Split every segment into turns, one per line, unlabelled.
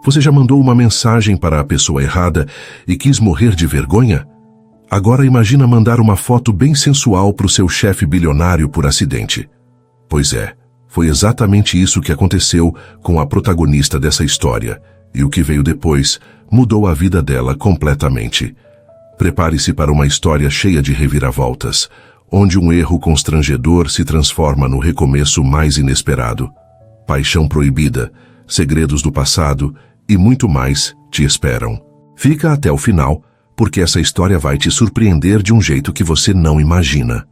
Você já mandou uma mensagem para a pessoa errada e quis morrer de vergonha? Agora imagina mandar uma foto bem sensual para o seu chefe bilionário por acidente. Pois é, foi exatamente isso que aconteceu com a protagonista dessa história, e o que veio depois mudou a vida dela completamente. Prepare-se para uma história cheia de reviravoltas, onde um erro constrangedor se transforma no recomeço mais inesperado. Paixão proibida, segredos do passado e muito mais te esperam. Fica até o final, porque essa história vai te surpreender de um jeito que você não imagina.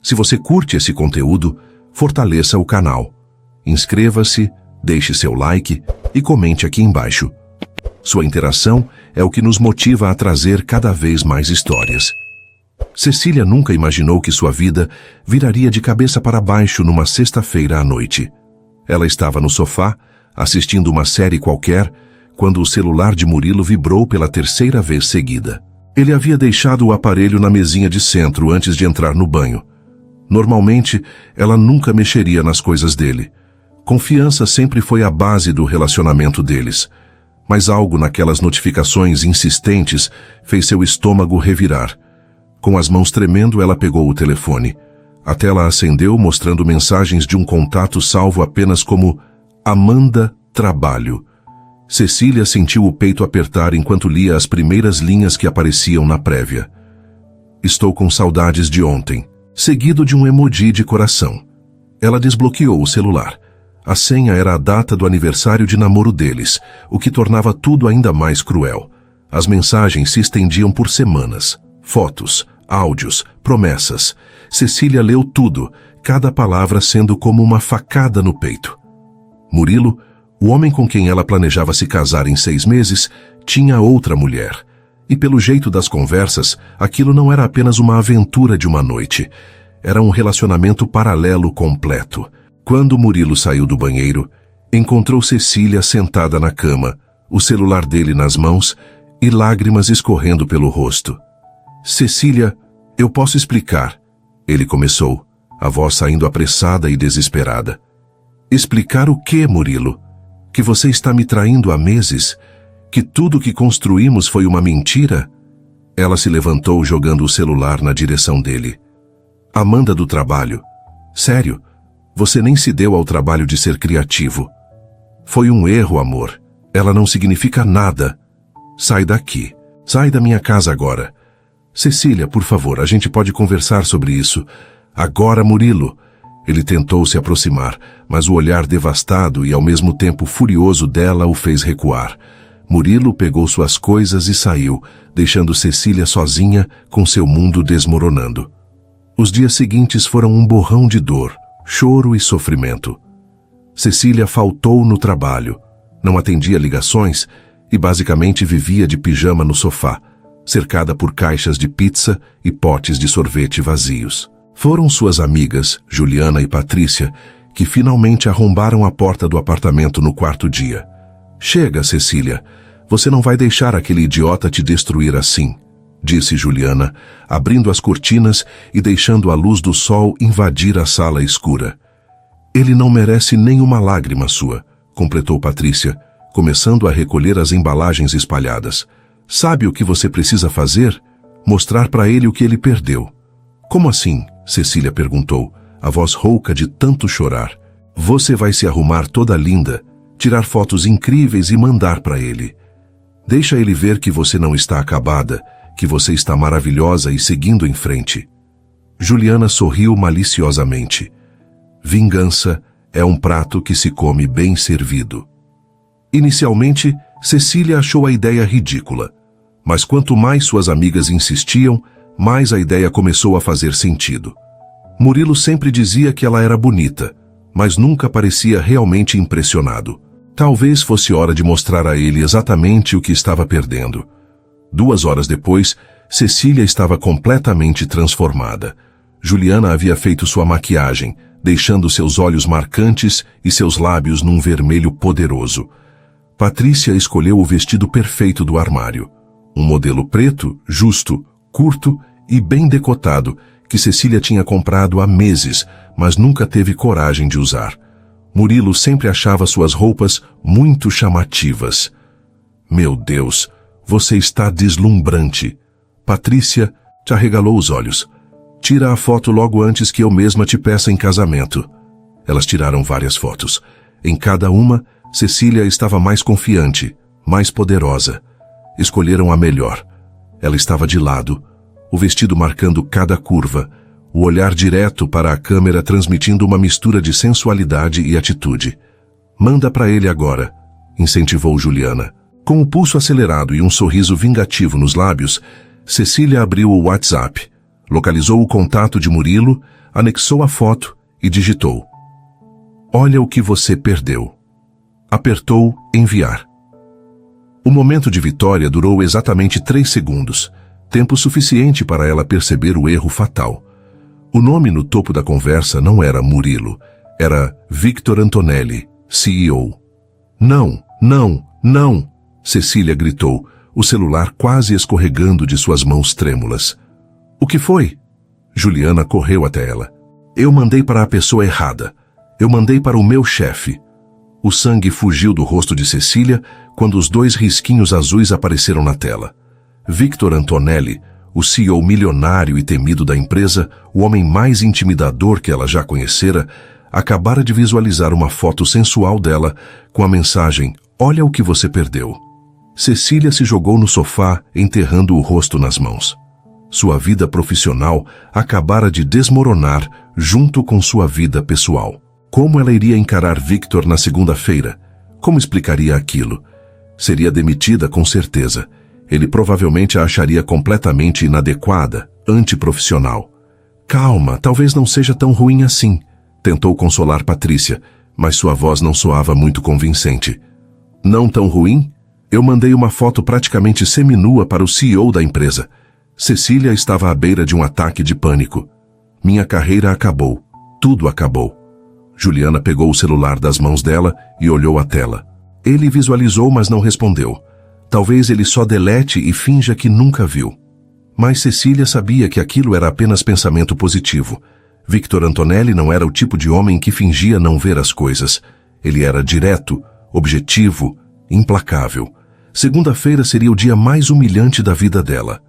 Se você curte esse conteúdo, fortaleça o canal. Inscreva-se, deixe seu like e comente aqui embaixo. Sua interação é o que nos motiva a trazer cada vez mais histórias. Cecília nunca imaginou que sua vida viraria de cabeça para baixo numa sexta-feira à noite. Ela estava no sofá, assistindo uma série qualquer, quando o celular de Murilo vibrou pela terceira vez seguida. Ele havia deixado o aparelho na mesinha de centro antes de entrar no banho. Normalmente, ela nunca mexeria nas coisas dele. Confiança sempre foi a base do relacionamento deles. Mas algo naquelas notificações insistentes fez seu estômago revirar. Com as mãos tremendo, ela pegou o telefone. A tela acendeu, mostrando mensagens de um contato salvo apenas como Amanda Trabalho. Cecília sentiu o peito apertar enquanto lia as primeiras linhas que apareciam na prévia. Estou com saudades de ontem, seguido de um emoji de coração. Ela desbloqueou o celular. A senha era a data do aniversário de namoro deles, o que tornava tudo ainda mais cruel. As mensagens se estendiam por semanas. Fotos, áudios, promessas. Cecília leu tudo, cada palavra sendo como uma facada no peito. Murilo, o homem com quem ela planejava se casar em 6 meses, tinha outra mulher. E pelo jeito das conversas, aquilo não era apenas uma aventura de uma noite. Era um relacionamento paralelo completo. Quando Murilo saiu do banheiro, encontrou Cecília sentada na cama, o celular dele nas mãos e lágrimas escorrendo pelo rosto. Cecília, eu posso explicar, ele começou, a voz saindo apressada e desesperada. Explicar o quê, Murilo? Que você está me traindo há meses? Que tudo que construímos foi uma mentira? Ela se levantou jogando o celular na direção dele. Amanda do trabalho. Sério? Você nem se deu ao trabalho de ser criativo. Foi um erro, amor. Ela não significa nada. Sai daqui. Sai da minha casa agora. Cecília, por favor, a gente pode conversar sobre isso. Agora, Murilo. Ele tentou se aproximar, mas o olhar devastado e ao mesmo tempo furioso dela o fez recuar. Murilo pegou suas coisas e saiu, deixando Cecília sozinha com seu mundo desmoronando. Os dias seguintes foram um borrão de dor, choro e sofrimento. Cecília faltou no trabalho, não atendia ligações e basicamente vivia de pijama no sofá, cercada por caixas de pizza e potes de sorvete vazios. Foram suas amigas, Juliana e Patrícia, que finalmente arrombaram a porta do apartamento no quarto dia. Chega, Cecília, você não vai deixar aquele idiota te destruir assim, disse Juliana, abrindo as cortinas e deixando a luz do sol invadir a sala escura. Ele não merece nenhuma lágrima sua, completou Patrícia, começando a recolher as embalagens espalhadas. Sabe o que você precisa fazer? Mostrar para ele o que ele perdeu. Como assim? Cecília perguntou, a voz rouca de tanto chorar. Você vai se arrumar toda linda, tirar fotos incríveis e mandar para ele. Deixa ele ver que você não está acabada, que você está maravilhosa e seguindo em frente. Juliana sorriu maliciosamente. Vingança é um prato que se come bem servido. Inicialmente, Cecília achou a ideia ridícula, mas quanto mais suas amigas insistiam, mais a ideia começou a fazer sentido. Murilo sempre dizia que ela era bonita, mas nunca parecia realmente impressionado. Talvez fosse hora de mostrar a ele exatamente o que estava perdendo. 2 horas depois, Cecília estava completamente transformada. Juliana havia feito sua maquiagem, deixando seus olhos marcantes e seus lábios num vermelho poderoso. Patrícia escolheu o vestido perfeito do armário. Um modelo preto, justo, curto e bem decotado, que Cecília tinha comprado há meses, mas nunca teve coragem de usar. Murilo sempre achava suas roupas muito chamativas. Meu Deus, você está deslumbrante. Patrícia te arregalou os olhos. Tira a foto logo antes que eu mesma te peça em casamento. Elas tiraram várias fotos. Em cada uma, Cecília estava mais confiante, mais poderosa. Escolheram a melhor. Ela estava de lado, o vestido marcando cada curva, o olhar direto para a câmera transmitindo uma mistura de sensualidade e atitude. Manda para ele agora, incentivou Juliana. Com o pulso acelerado e um sorriso vingativo nos lábios, Cecília abriu o WhatsApp, localizou o contato de Murilo, anexou a foto e digitou: "Olha o que você perdeu." Apertou enviar. O momento de vitória durou exatamente 3 segundos, tempo suficiente para ela perceber o erro fatal. O nome no topo da conversa não era Murilo, era Victor Antonelli, CEO. Não, não, não! Cecília gritou, o celular quase escorregando de suas mãos trêmulas. O que foi? Juliana correu até ela. Eu mandei para a pessoa errada. Eu mandei para o meu chefe. O sangue fugiu do rosto de Cecília quando os 2 risquinhos azuis apareceram na tela. Victor Antonelli, o CEO milionário e temido da empresa, o homem mais intimidador que ela já conhecera, acabara de visualizar uma foto sensual dela com a mensagem: "Olha o que você perdeu." Cecília se jogou no sofá, enterrando o rosto nas mãos. Sua vida profissional acabara de desmoronar junto com sua vida pessoal. Como ela iria encarar Victor na segunda-feira? Como explicaria aquilo? Seria demitida com certeza. Ele provavelmente a acharia completamente inadequada, antiprofissional. Calma, talvez não seja tão ruim assim, tentou consolar Patrícia, mas sua voz não soava muito convincente. Não tão ruim? Eu mandei uma foto praticamente seminua para o CEO da empresa. Cecília estava à beira de um ataque de pânico. Minha carreira acabou. Tudo acabou. Juliana pegou o celular das mãos dela e olhou a tela. Ele visualizou, mas não respondeu. Talvez ele só delete e finja que nunca viu. Mas Cecília sabia que aquilo era apenas pensamento positivo. Victor Antonelli não era o tipo de homem que fingia não ver as coisas. Ele era direto, objetivo, implacável. Segunda-feira seria o dia mais humilhante da vida dela.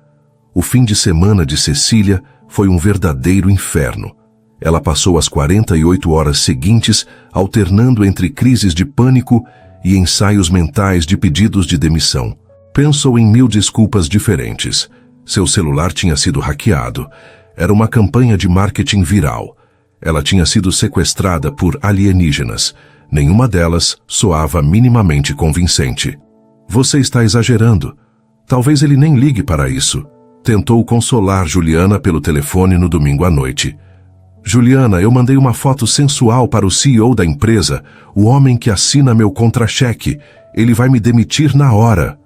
O fim de semana de Cecília foi um verdadeiro inferno. Ela passou as 48 horas seguintes alternando entre crises de pânico e ensaios mentais de pedidos de demissão. Pensou em 1000 desculpas diferentes. Seu celular tinha sido hackeado. Era uma campanha de marketing viral. Ela tinha sido sequestrada por alienígenas. Nenhuma delas soava minimamente convincente. Você está exagerando. Talvez ele nem ligue para isso. Tentou consolar Juliana pelo telefone no domingo à noite. Juliana, eu mandei uma foto sensual para o CEO da empresa, o homem que assina meu contra-cheque. Ele vai me demitir na hora.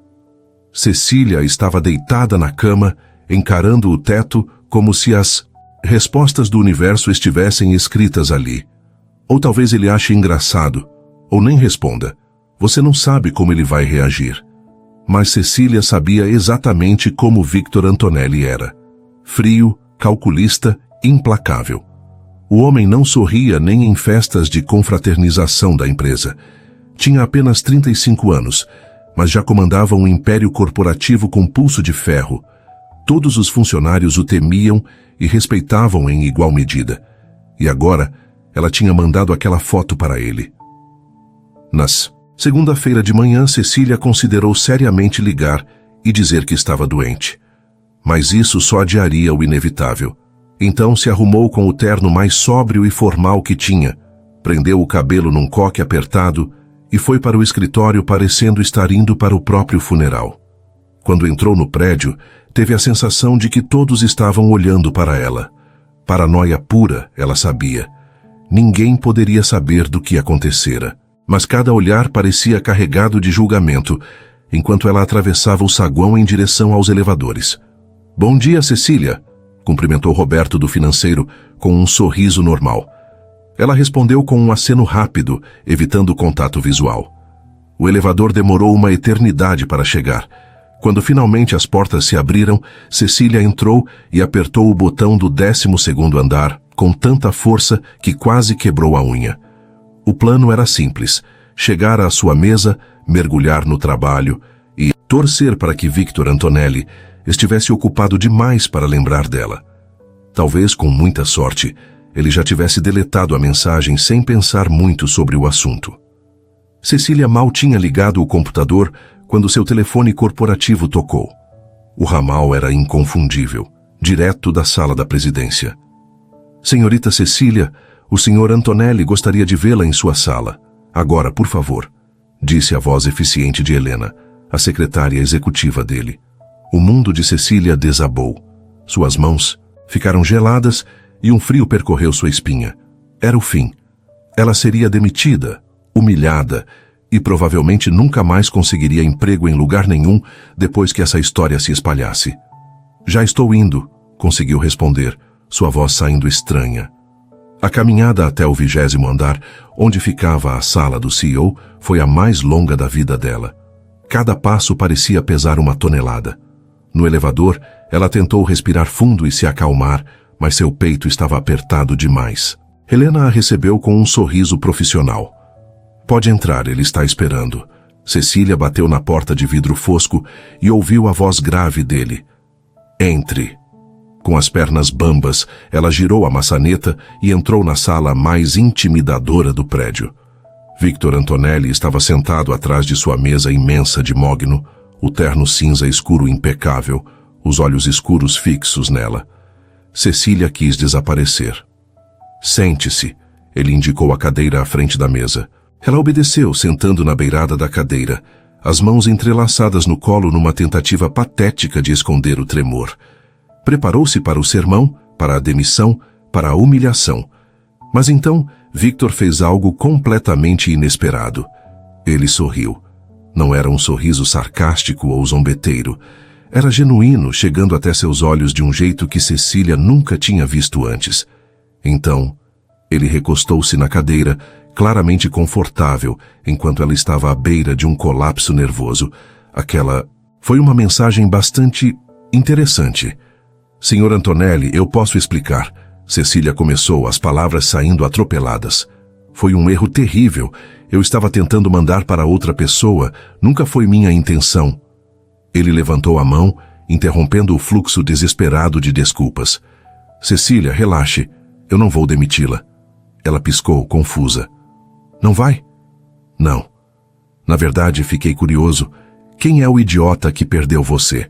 Cecília estava deitada na cama, encarando o teto como se as respostas do universo estivessem escritas ali. Ou talvez ele ache engraçado, ou nem responda. Você não sabe como ele vai reagir. Mas Cecília sabia exatamente como Victor Antonelli era. Frio, calculista, implacável. O homem não sorria nem em festas de confraternização da empresa. Tinha apenas 35 anos, mas já comandava um império corporativo com pulso de ferro. Todos os funcionários o temiam e respeitavam em igual medida. E agora, ela tinha mandado aquela foto para ele. Segunda-feira de manhã, Cecília considerou seriamente ligar e dizer que estava doente. Mas isso só adiaria o inevitável. Então se arrumou com o terno mais sóbrio e formal que tinha, prendeu o cabelo num coque apertado e foi para o escritório parecendo estar indo para o próprio funeral. Quando entrou no prédio, teve a sensação de que todos estavam olhando para ela. Paranoia pura, ela sabia. Ninguém poderia saber do que acontecera. Mas cada olhar parecia carregado de julgamento, enquanto ela atravessava o saguão em direção aos elevadores. "Bom dia, Cecília", cumprimentou Roberto do financeiro com um sorriso normal. Ela respondeu com um aceno rápido, evitando o contato visual. O elevador demorou uma eternidade para chegar. Quando finalmente as portas se abriram, Cecília entrou e apertou o botão do 12º andar com tanta força que quase quebrou a unha. O plano era simples: chegar à sua mesa, mergulhar no trabalho e torcer para que Victor Antonelli estivesse ocupado demais para lembrar dela. Talvez, com muita sorte, ele já tivesse deletado a mensagem sem pensar muito sobre o assunto. Cecília mal tinha ligado o computador quando seu telefone corporativo tocou. O ramal era inconfundível, direto da sala da presidência. Senhorita Cecília, o senhor Antonelli gostaria de vê-la em sua sala. Agora, por favor, disse a voz eficiente de Helena, a secretária executiva dele. O mundo de Cecília desabou. Suas mãos ficaram geladas e um frio percorreu sua espinha. Era o fim. Ela seria demitida, humilhada, e provavelmente nunca mais conseguiria emprego em lugar nenhum depois que essa história se espalhasse. Já estou indo, conseguiu responder, sua voz saindo estranha. A caminhada até o 20º andar, onde ficava a sala do CEO, foi a mais longa da vida dela. Cada passo parecia pesar uma tonelada. No elevador, ela tentou respirar fundo e se acalmar, mas seu peito estava apertado demais. Helena a recebeu com um sorriso profissional. Pode entrar, ele está esperando. Cecília bateu na porta de vidro fosco e ouviu a voz grave dele. Entre. Com as pernas bambas, ela girou a maçaneta e entrou na sala mais intimidadora do prédio. Victor Antonelli estava sentado atrás de sua mesa imensa de mogno, o terno cinza escuro impecável, os olhos escuros fixos nela. Cecília quis desaparecer. Sente-se, ele indicou a cadeira à frente da mesa. Ela obedeceu, sentando na beirada da cadeira, as mãos entrelaçadas no colo numa tentativa patética de esconder o tremor. Preparou-se para o sermão, para a demissão, para a humilhação. Mas então, Victor fez algo completamente inesperado. Ele sorriu. Não era um sorriso sarcástico ou zombeteiro. Era genuíno, chegando até seus olhos de um jeito que Cecília nunca tinha visto antes. Então, ele recostou-se na cadeira, claramente confortável, enquanto ela estava à beira de um colapso nervoso. Aquela foi uma mensagem bastante interessante. Senhor Antonelli, eu posso explicar. Cecília começou, as palavras saindo atropeladas. Foi um erro terrível. Eu estava tentando mandar para outra pessoa. Nunca foi minha intenção. Ele levantou a mão, interrompendo o fluxo desesperado de desculpas. Cecília, relaxe. Eu não vou demiti-la. Ela piscou, confusa. Não vai? Não. Na verdade, fiquei curioso. Quem é o idiota que perdeu você?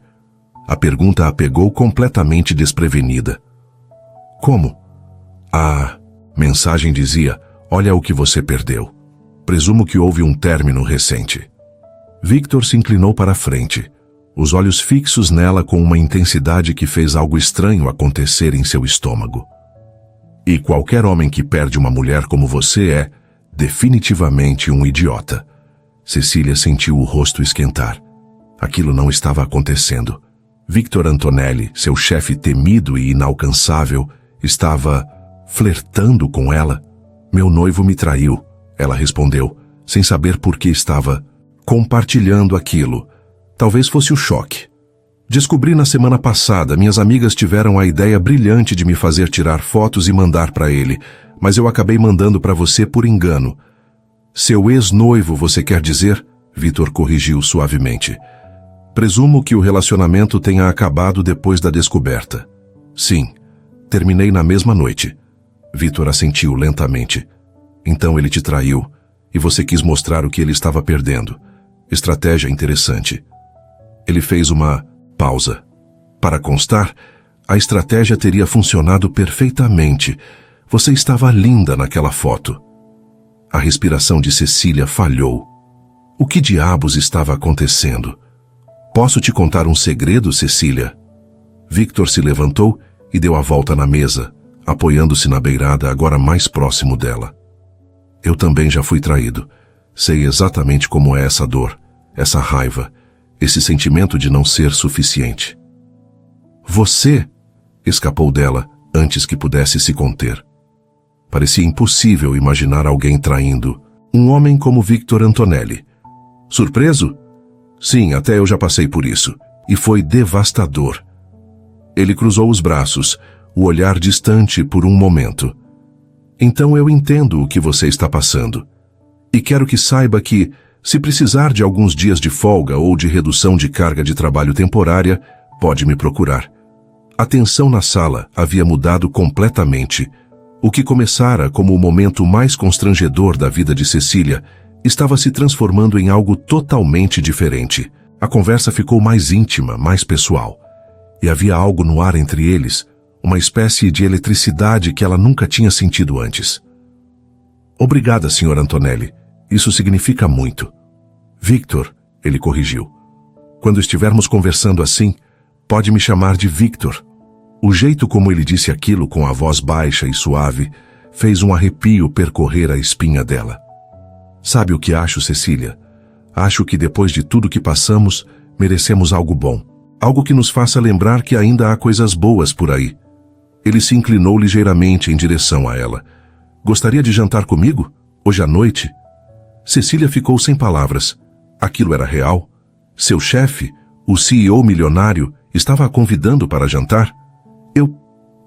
A pergunta a pegou completamente desprevenida. Como? A mensagem dizia, olha o que você perdeu. Presumo que houve um término recente. Victor se inclinou para a frente, os olhos fixos nela com uma intensidade que fez algo estranho acontecer em seu estômago. E qualquer homem que perde uma mulher como você é, definitivamente um idiota. Cecília sentiu o rosto esquentar. Aquilo não estava acontecendo. Victor Antonelli, seu chefe temido e inalcançável, estava flertando com ela. Meu noivo me traiu, ela respondeu, sem saber por que estava compartilhando aquilo. Talvez fosse o choque. Descobri na semana passada, minhas amigas tiveram a ideia brilhante de me fazer tirar fotos e mandar para ele, mas eu acabei mandando para você por engano. Seu ex-noivo, você quer dizer? Victor corrigiu suavemente. Presumo que o relacionamento tenha acabado depois da descoberta. Sim, terminei na mesma noite. Victor assentiu lentamente. Então ele te traiu, e você quis mostrar o que ele estava perdendo. Estratégia interessante. Ele fez uma pausa. Para constar, a estratégia teria funcionado perfeitamente. Você estava linda naquela foto. A respiração de Cecília falhou. O que diabos estava acontecendo? Posso te contar um segredo, Cecília? Victor se levantou e deu a volta na mesa, apoiando-se na beirada agora mais próximo dela. Eu também já fui traído. Sei exatamente como é essa dor, essa raiva, esse sentimento de não ser suficiente. Você, escapou dela antes que pudesse se conter. Parecia impossível imaginar alguém traindo um homem como Victor Antonelli. Surpreso? Sim, até eu já passei por isso. E foi devastador. Ele cruzou os braços, o olhar distante por um momento. Então eu entendo o que você está passando. E quero que saiba que, se precisar de alguns dias de folga ou de redução de carga de trabalho temporária, pode me procurar. A tensão na sala havia mudado completamente. O que começara como o momento mais constrangedor da vida de Cecília estava se transformando em algo totalmente diferente. A conversa ficou mais íntima, mais pessoal. E havia algo no ar entre eles, uma espécie de eletricidade que ela nunca tinha sentido antes. Obrigada, Sr. Antonelli. Isso significa muito. Victor, ele corrigiu. Quando estivermos conversando assim, pode me chamar de Victor. O jeito como ele disse aquilo com a voz baixa e suave fez um arrepio percorrer a espinha dela. Sabe o que acho, Cecília? Acho que depois de tudo que passamos, merecemos algo bom. Algo que nos faça lembrar que ainda há coisas boas por aí. Ele se inclinou ligeiramente em direção a ela. Gostaria de jantar comigo? Hoje à noite? Cecília ficou sem palavras. Aquilo era real? Seu chefe, o CEO milionário, estava a convidando para jantar?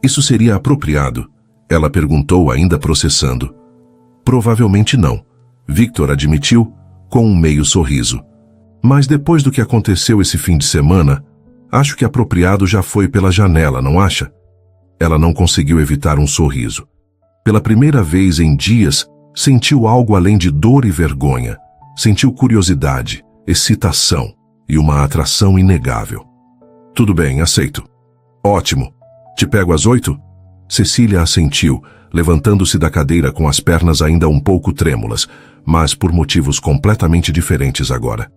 Isso seria apropriado? Ela perguntou, ainda processando. Provavelmente não, Victor admitiu, com um meio sorriso. Mas depois do que aconteceu esse fim de semana, acho que apropriado já foi pela janela, não acha? Ela não conseguiu evitar um sorriso. Pela primeira vez em dias, sentiu algo além de dor e vergonha. Sentiu curiosidade, excitação e uma atração inegável. Tudo bem, aceito. Ótimo. Te pego às 8? Cecília assentiu, levantando-se da cadeira com as pernas ainda um pouco trêmulas, mas por motivos completamente diferentes agora.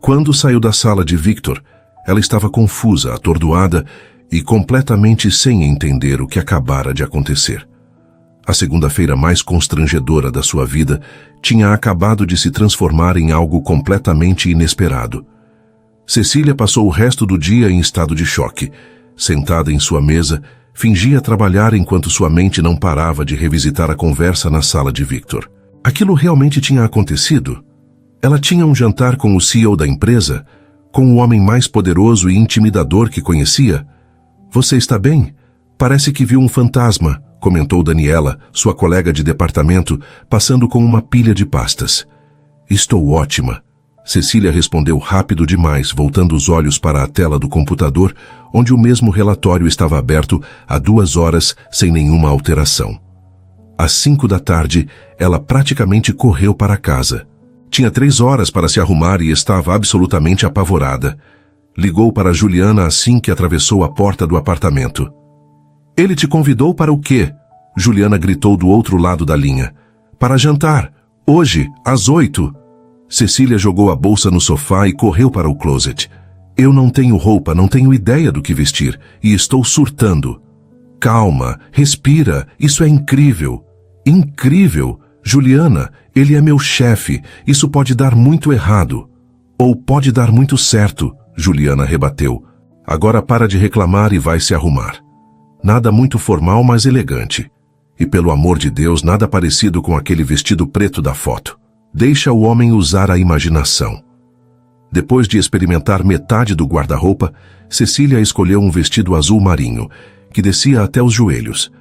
Quando saiu da sala de Victor, ela estava confusa, atordoada e completamente sem entender o que acabara de acontecer. A segunda-feira mais constrangedora da sua vida tinha acabado de se transformar em algo completamente inesperado. Cecília passou o resto do dia em estado de choque. Sentada em sua mesa, fingia trabalhar enquanto sua mente não parava de revisitar a conversa na sala de Victor. Aquilo realmente tinha acontecido? Ela tinha um jantar com o CEO da empresa, com o homem mais poderoso e intimidador que conhecia? Você está bem? Parece que viu um fantasma, comentou Daniela, sua colega de departamento, passando com uma pilha de pastas. Estou ótima. Cecília respondeu rápido demais, voltando os olhos para a tela do computador, onde o mesmo relatório estava aberto há 2 horas sem nenhuma alteração. Às 5 da tarde, ela praticamente correu para casa. Tinha 3 horas para se arrumar e estava absolutamente apavorada. Ligou para Juliana assim que atravessou a porta do apartamento. Ele te convidou para o quê? Juliana gritou do outro lado da linha. Para jantar. Hoje, às 8. Cecília jogou a bolsa no sofá e correu para o closet. Eu não tenho roupa, não tenho ideia do que vestir e estou surtando. Calma, respira, isso é incrível. Incrível? Juliana, ele é meu chefe, isso pode dar muito errado. Ou pode dar muito certo, Juliana rebateu. Agora para de reclamar e vai se arrumar. Nada muito formal, mas elegante. E pelo amor de Deus, nada parecido com aquele vestido preto da foto. Deixa o homem usar a imaginação. Depois de experimentar metade do guarda-roupa, Cecília escolheu um vestido azul marinho, que descia até os joelhos.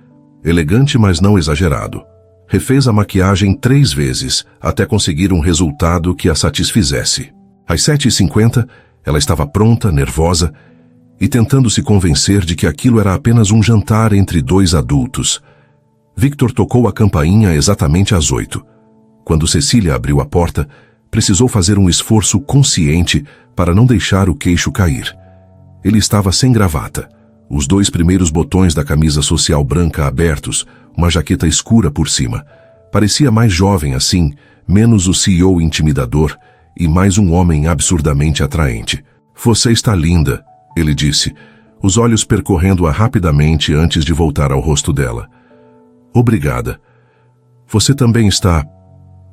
Elegante, mas não exagerado. Refez a maquiagem 3 vezes, até conseguir um resultado que a satisfizesse. Às 7h50, ela estava pronta, nervosa, e tentando se convencer de que aquilo era apenas um jantar entre 2 adultos. Victor tocou a campainha exatamente às 8. Quando Cecília abriu a porta, precisou fazer um esforço consciente para não deixar o queixo cair. Ele estava sem gravata, os 2 primeiros botões da camisa social branca abertos, uma jaqueta escura por cima. Parecia mais jovem assim, menos o CEO intimidador e mais um homem absurdamente atraente. Você está linda, ele disse, os olhos percorrendo-a rapidamente antes de voltar ao rosto dela. Obrigada. Você também está...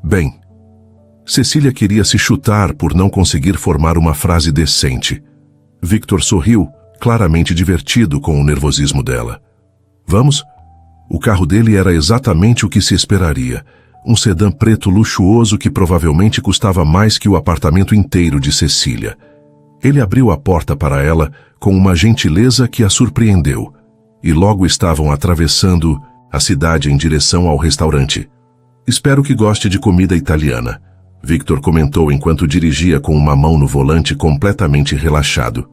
bem. Cecília queria se chutar por não conseguir formar uma frase decente. Victor sorriu, claramente divertido com o nervosismo dela. Vamos? O carro dele era exatamente o que se esperaria. Um sedã preto luxuoso que provavelmente custava mais que o apartamento inteiro de Cecília. Ele abriu a porta para ela com uma gentileza que a surpreendeu. E logo estavam atravessando a cidade em direção ao restaurante. Espero que goste de comida italiana, Victor comentou enquanto dirigia com uma mão no volante completamente relaxado.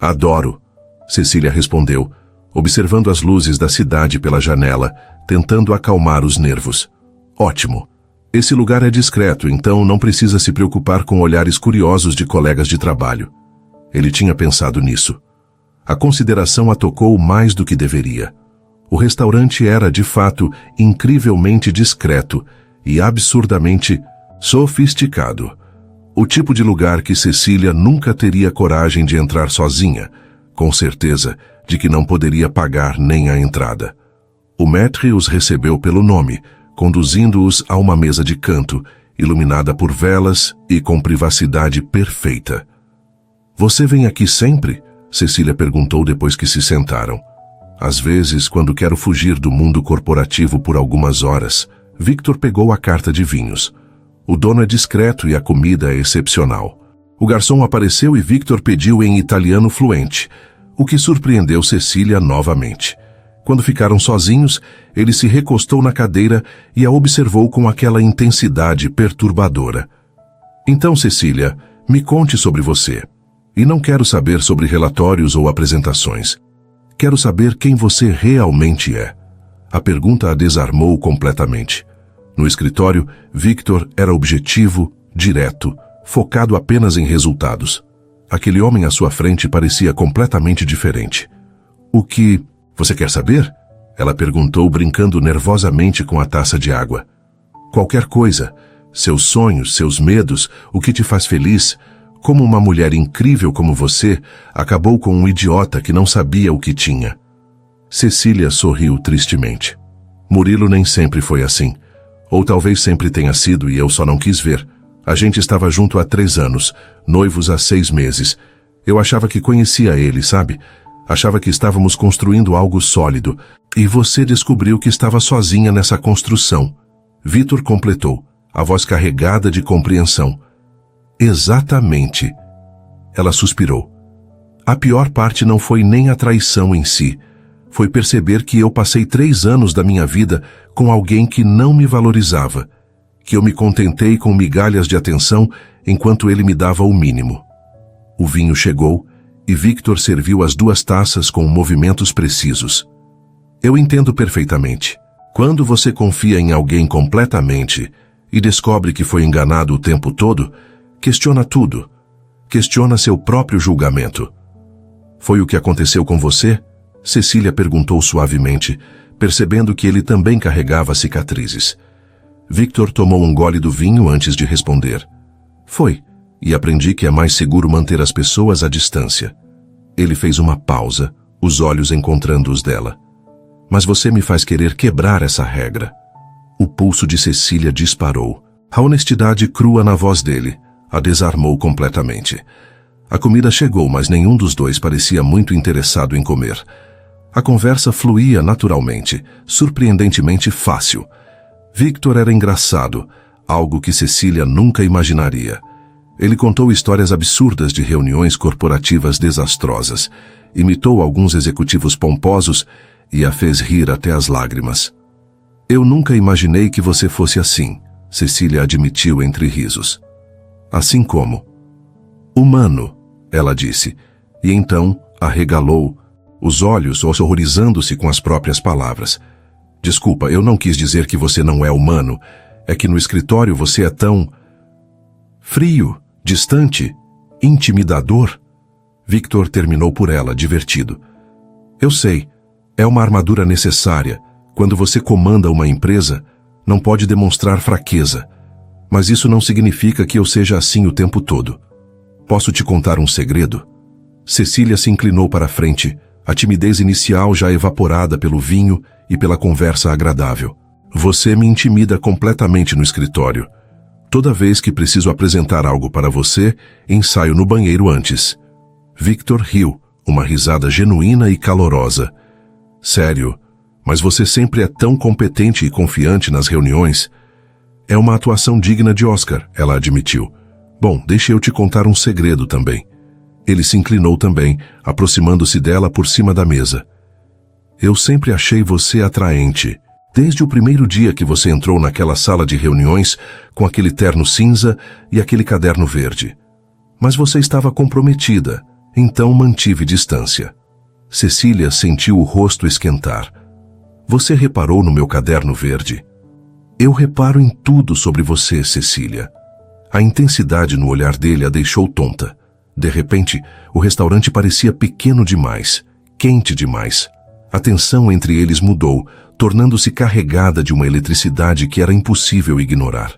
Adoro, Cecília respondeu, observando as luzes da cidade pela janela, tentando acalmar os nervos. Ótimo. Esse lugar é discreto, então não precisa se preocupar com olhares curiosos de colegas de trabalho. Ele tinha pensado nisso. A consideração a tocou mais do que deveria. O restaurante era, de fato, incrivelmente discreto e absurdamente sofisticado. O tipo de lugar que Cecília nunca teria coragem de entrar sozinha, com certeza de que não poderia pagar nem a entrada. O maître os recebeu pelo nome, conduzindo-os a uma mesa de canto, iluminada por velas e com privacidade perfeita. Você vem aqui sempre? Cecília perguntou depois que se sentaram. Às vezes, quando quero fugir do mundo corporativo por algumas horas, Victor pegou a carta de vinhos. O dono é discreto e a comida é excepcional. O garçom apareceu e Victor pediu em italiano fluente, o que surpreendeu Cecília novamente. Quando ficaram sozinhos, ele se recostou na cadeira e a observou com aquela intensidade perturbadora. Então, Cecília, me conte sobre você. E não quero saber sobre relatórios ou apresentações. Quero saber quem você realmente é. A pergunta a desarmou completamente. No escritório, Victor era objetivo, direto, focado apenas em resultados. Aquele homem à sua frente parecia completamente diferente. O que... Você quer saber? Ela perguntou, brincando nervosamente com a taça de água. Qualquer coisa. Seus sonhos, seus medos, o que te faz feliz. Como uma mulher incrível como você acabou com um idiota que não sabia o que tinha. Cecília sorriu tristemente. Murilo nem sempre foi assim. Ou talvez sempre tenha sido e eu só não quis ver. A gente estava junto há 3 anos, noivos há 6 meses. Eu achava que conhecia ele, sabe? Achava que estávamos construindo algo sólido. E você descobriu que estava sozinha nessa construção. Victor completou, a voz carregada de compreensão. Exatamente. Ela suspirou. A pior parte não foi nem a traição em si. Foi perceber que eu passei 3 anos da minha vida com alguém que não me valorizava. Que eu me contentei com migalhas de atenção enquanto ele me dava o mínimo. O vinho chegou e Victor serviu as 2 taças com movimentos precisos. Eu entendo perfeitamente. Quando você confia em alguém completamente e descobre que foi enganado o tempo todo, questiona tudo. Questiona seu próprio julgamento. Foi o que aconteceu com você? Cecília perguntou suavemente, percebendo que ele também carregava cicatrizes. Victor tomou um gole do vinho antes de responder. Foi, e aprendi que é mais seguro manter as pessoas à distância. Ele fez uma pausa, os olhos encontrando os dela. Mas você me faz querer quebrar essa regra. O pulso de Cecília disparou. A honestidade crua na voz dele a desarmou completamente. A comida chegou, mas nenhum dos dois parecia muito interessado em comer. A conversa fluía naturalmente, surpreendentemente fácil. Victor era engraçado, algo que Cecília nunca imaginaria. Ele contou histórias absurdas de reuniões corporativas desastrosas, imitou alguns executivos pomposos e a fez rir até as lágrimas. Eu nunca imaginei que você fosse assim, Cecília admitiu entre risos. Assim como? Humano, ela disse, e então arregalou os olhos, horrorizando-se com as próprias palavras. Desculpa, eu não quis dizer que você não é humano. É que no escritório você é tão... frio, distante, intimidador. Victor terminou por ela, divertido. Eu sei, é uma armadura necessária. Quando você comanda uma empresa, não pode demonstrar fraqueza. Mas isso não significa que eu seja assim o tempo todo. Posso te contar um segredo? Cecília se inclinou para a frente, a timidez inicial já evaporada pelo vinho e pela conversa agradável. Você me intimida completamente no escritório. Toda vez que preciso apresentar algo para você, ensaio no banheiro antes. Victor riu, uma risada genuína e calorosa. Sério, mas você sempre é tão competente e confiante nas reuniões. É uma atuação digna de Oscar, ela admitiu. Bom, deixe eu te contar um segredo também. Ele se inclinou também, aproximando-se dela por cima da mesa. Eu sempre achei você atraente. Desde o primeiro dia que você entrou naquela sala de reuniões com aquele terno cinza e aquele caderno verde. Mas você estava comprometida, então mantive distância. Cecília sentiu o rosto esquentar. Você reparou no meu caderno verde? Eu reparo em tudo sobre você, Cecília. A intensidade no olhar dele a deixou tonta. De repente, o restaurante parecia pequeno demais, quente demais. A tensão entre eles mudou, tornando-se carregada de uma eletricidade que era impossível ignorar.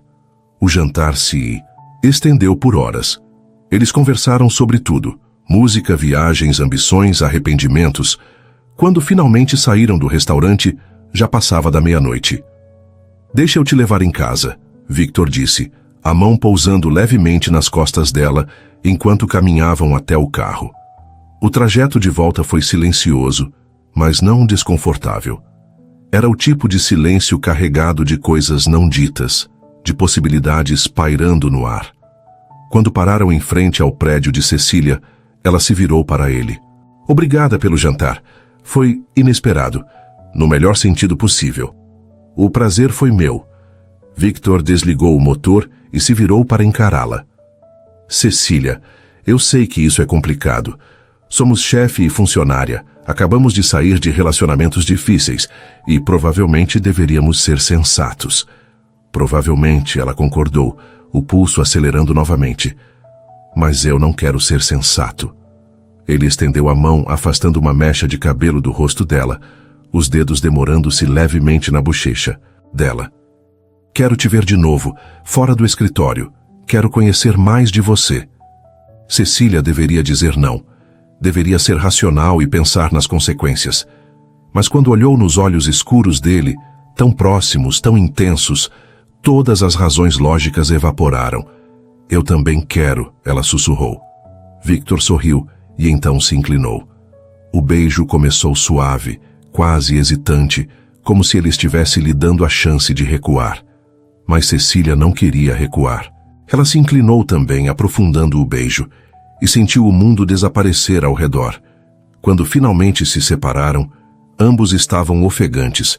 O jantar se estendeu por horas. Eles conversaram sobre tudo: música, viagens, ambições, arrependimentos. Quando finalmente saíram do restaurante, já passava da meia-noite. Deixa eu te levar em casa, Victor disse, a mão pousando levemente nas costas dela, enquanto caminhavam até o carro. O trajeto de volta foi silencioso, mas não desconfortável. Era o tipo de silêncio carregado de coisas não ditas, de possibilidades pairando no ar. Quando pararam em frente ao prédio de Cecília, ela se virou para ele. Obrigada pelo jantar. Foi inesperado, no melhor sentido possível. O prazer foi meu. Victor desligou o motor e se virou para encará-la. Cecília, eu sei que isso é complicado. Somos chefe e funcionária. Acabamos de sair de relacionamentos difíceis e provavelmente deveríamos ser sensatos. Provavelmente, ela concordou, o pulso acelerando novamente. Mas eu não quero ser sensato. Ele estendeu a mão, afastando uma mecha de cabelo do rosto dela, os dedos demorando-se levemente na bochecha dela. Quero te ver de novo, fora do escritório. Quero conhecer mais de você. Cecília deveria dizer não. Deveria ser racional e pensar nas consequências. Mas quando olhou nos olhos escuros dele, tão próximos, tão intensos, todas as razões lógicas evaporaram. Eu também quero, ela sussurrou. Victor sorriu e então se inclinou. O beijo começou suave, quase hesitante, como se ele estivesse lhe dando a chance de recuar. Mas Cecília não queria recuar. Ela se inclinou também, aprofundando o beijo, e sentiu o mundo desaparecer ao redor. Quando finalmente se separaram, ambos estavam ofegantes.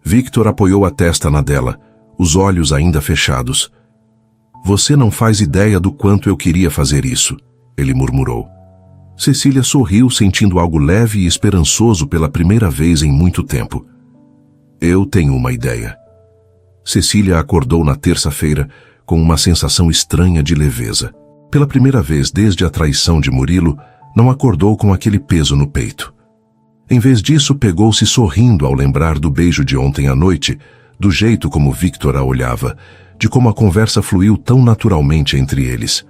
Victor apoiou a testa na dela, os olhos ainda fechados. Você não faz ideia do quanto eu queria fazer isso, ele murmurou. Cecília sorriu, sentindo algo leve e esperançoso pela primeira vez em muito tempo. Eu tenho uma ideia. Cecília acordou na terça-feira com uma sensação estranha de leveza. Pela primeira vez desde a traição de Murilo, não acordou com aquele peso no peito. Em vez disso, pegou-se sorrindo ao lembrar do beijo de ontem à noite, do jeito como Victor a olhava, de como a conversa fluiu tão naturalmente entre eles.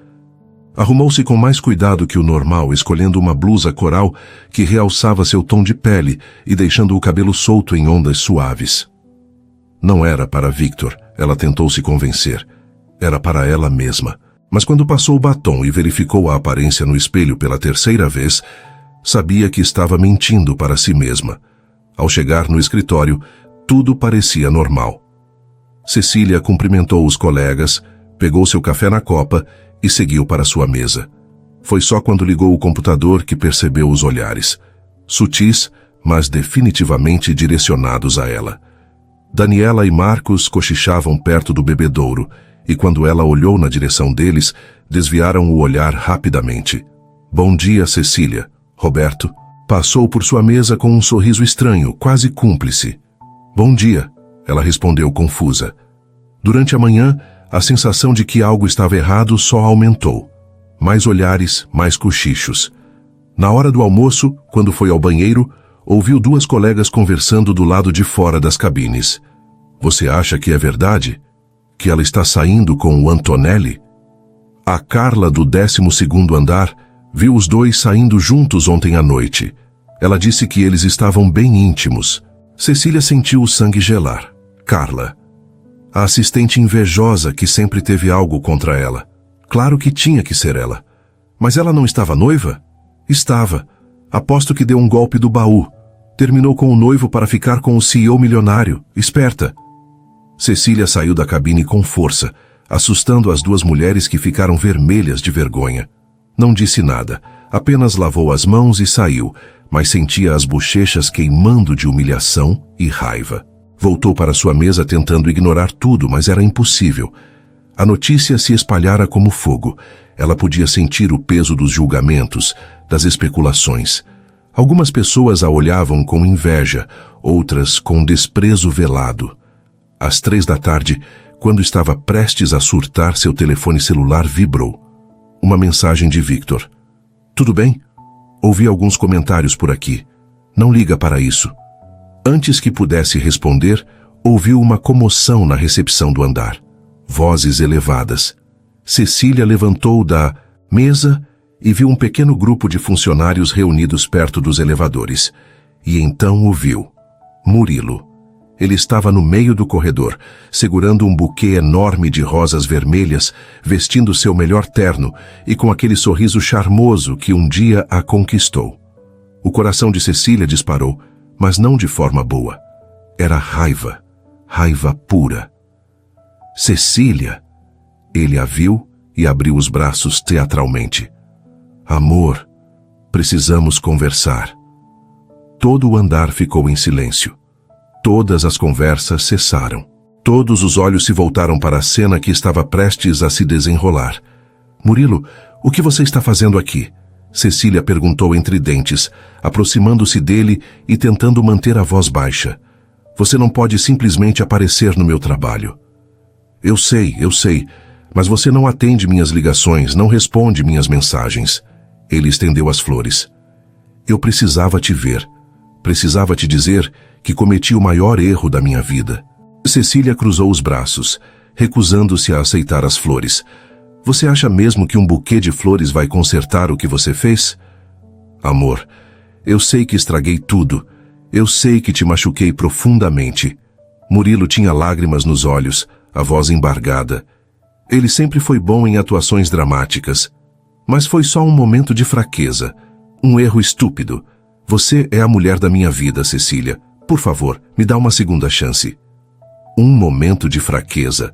Arrumou-se com mais cuidado que o normal, escolhendo uma blusa coral que realçava seu tom de pele e deixando o cabelo solto em ondas suaves. Não era para Victor, ela tentou se convencer. Era para ela mesma. Mas quando passou o batom e verificou a aparência no espelho pela terceira vez, sabia que estava mentindo para si mesma. Ao chegar no escritório, tudo parecia normal. Cecília cumprimentou os colegas, pegou seu café na copa e seguiu para sua mesa. Foi só quando ligou o computador que percebeu os olhares. Sutis, mas definitivamente direcionados a ela. Daniela e Marcos cochichavam perto do bebedouro, e quando ela olhou na direção deles, desviaram o olhar rapidamente. Bom dia, Cecília. Roberto passou por sua mesa com um sorriso estranho, quase cúmplice. Bom dia, ela respondeu confusa. Durante a manhã, a sensação de que algo estava errado só aumentou. Mais olhares, mais cochichos. Na hora do almoço, quando foi ao banheiro, ouviu duas colegas conversando do lado de fora das cabines. Você acha que é verdade? Que ela está saindo com o Antonelli? A Carla, do 12º andar, viu os dois saindo juntos ontem à noite. Ela disse que eles estavam bem íntimos. Cecília sentiu o sangue gelar. Carla. A assistente invejosa que sempre teve algo contra ela. Claro que tinha que ser ela. Mas ela não estava noiva? Estava. Aposto que deu um golpe do baú. Terminou com o noivo para ficar com o CEO milionário. Esperta. Cecília saiu da cabine com força, assustando as duas mulheres que ficaram vermelhas de vergonha. Não disse nada, apenas lavou as mãos e saiu, mas sentia as bochechas queimando de humilhação e raiva. Voltou para sua mesa tentando ignorar tudo, mas era impossível. A notícia se espalhara como fogo. Ela podia sentir o peso dos julgamentos, das especulações. Algumas pessoas a olhavam com inveja, outras com desprezo velado. Às 3 da tarde, quando estava prestes a surtar, seu telefone celular vibrou. Uma mensagem de Victor. Tudo bem? Ouvi alguns comentários por aqui. Não liga para isso. Antes que pudesse responder, ouviu uma comoção na recepção do andar. Vozes elevadas. Cecília levantou da mesa e viu um pequeno grupo de funcionários reunidos perto dos elevadores. E então o viu. Murilo. Ele estava no meio do corredor, segurando um buquê enorme de rosas vermelhas, vestindo seu melhor terno e com aquele sorriso charmoso que um dia a conquistou. O coração de Cecília disparou, mas não de forma boa. Era raiva, raiva pura. Cecília! Ele a viu e abriu os braços teatralmente. Amor, precisamos conversar. Todo o andar ficou em silêncio. Todas as conversas cessaram. Todos os olhos se voltaram para a cena que estava prestes a se desenrolar. Murilo, o que você está fazendo aqui? Cecília perguntou entre dentes, aproximando-se dele e tentando manter a voz baixa. Você não pode simplesmente aparecer no meu trabalho. Eu sei, mas você não atende minhas ligações, não responde minhas mensagens. Ele estendeu as flores. Eu precisava te ver. Precisava te dizer que cometi o maior erro da minha vida. Cecília cruzou os braços, recusando-se a aceitar as flores. Você acha mesmo que um buquê de flores vai consertar o que você fez? Amor, eu sei que estraguei tudo. Eu sei que te machuquei profundamente. Murilo tinha lágrimas nos olhos, a voz embargada. Ele sempre foi bom em atuações dramáticas. Mas foi só um momento de fraqueza. Um erro estúpido. Você é a mulher da minha vida, Cecília. Por favor, me dá uma segunda chance. Um momento de fraqueza.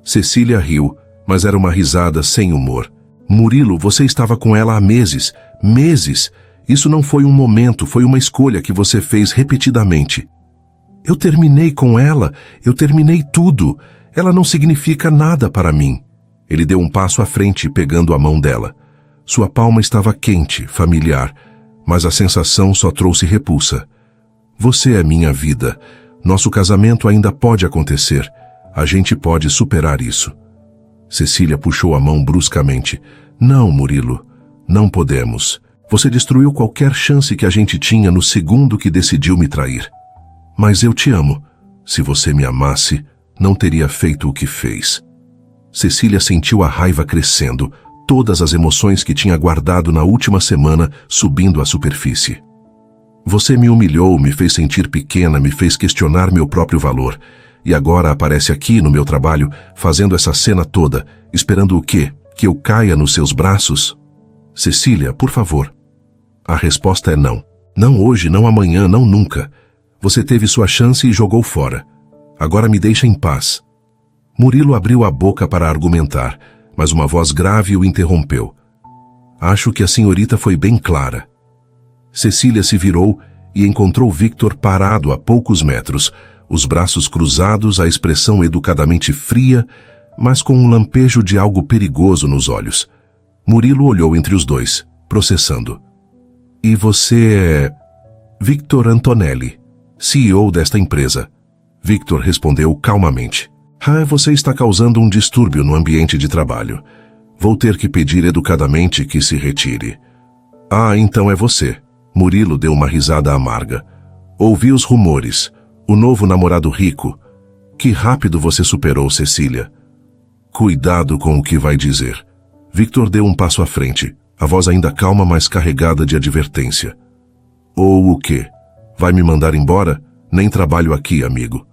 Cecília riu, mas era uma risada sem humor. Murilo, você estava com ela há meses. Meses! Isso não foi um momento, foi uma escolha que você fez repetidamente. Eu terminei com ela, eu terminei tudo. Ela não significa nada para mim. Ele deu um passo à frente, pegando a mão dela. Sua palma estava quente, familiar, mas a sensação só trouxe repulsa. Você é minha vida. Nosso casamento ainda pode acontecer. A gente pode superar isso. Cecília puxou a mão bruscamente. Não, Murilo, não podemos. Você destruiu qualquer chance que a gente tinha no segundo que decidiu me trair. Mas eu te amo. Se você me amasse, não teria feito o que fez. Cecília sentiu a raiva crescendo, todas as emoções que tinha guardado na última semana subindo à superfície. Você me humilhou, me fez sentir pequena, me fez questionar meu próprio valor. E agora aparece aqui no meu trabalho, fazendo essa cena toda, esperando o quê? Que eu caia nos seus braços? Cecília, por favor. A resposta é não. Não hoje, não amanhã, não nunca. Você teve sua chance e jogou fora. Agora me deixa em paz. Murilo abriu a boca para argumentar, mas uma voz grave o interrompeu. Acho que a senhorita foi bem clara. Cecília se virou e encontrou Victor parado a poucos metros, os braços cruzados, a expressão educadamente fria, mas com um lampejo de algo perigoso nos olhos. Murilo olhou entre os dois, processando. E você é... Victor Antonelli, CEO desta empresa. Victor respondeu calmamente. Você está causando um distúrbio no ambiente de trabalho. Vou ter que pedir educadamente que se retire. Então é você. Murilo deu uma risada amarga. Ouvi os rumores. O novo namorado rico. Que rápido você superou, Cecília. Cuidado com o que vai dizer. Victor deu um passo à frente, a voz ainda calma, mas carregada de advertência. Ou o quê? Vai me mandar embora? Nem trabalho aqui, amigo.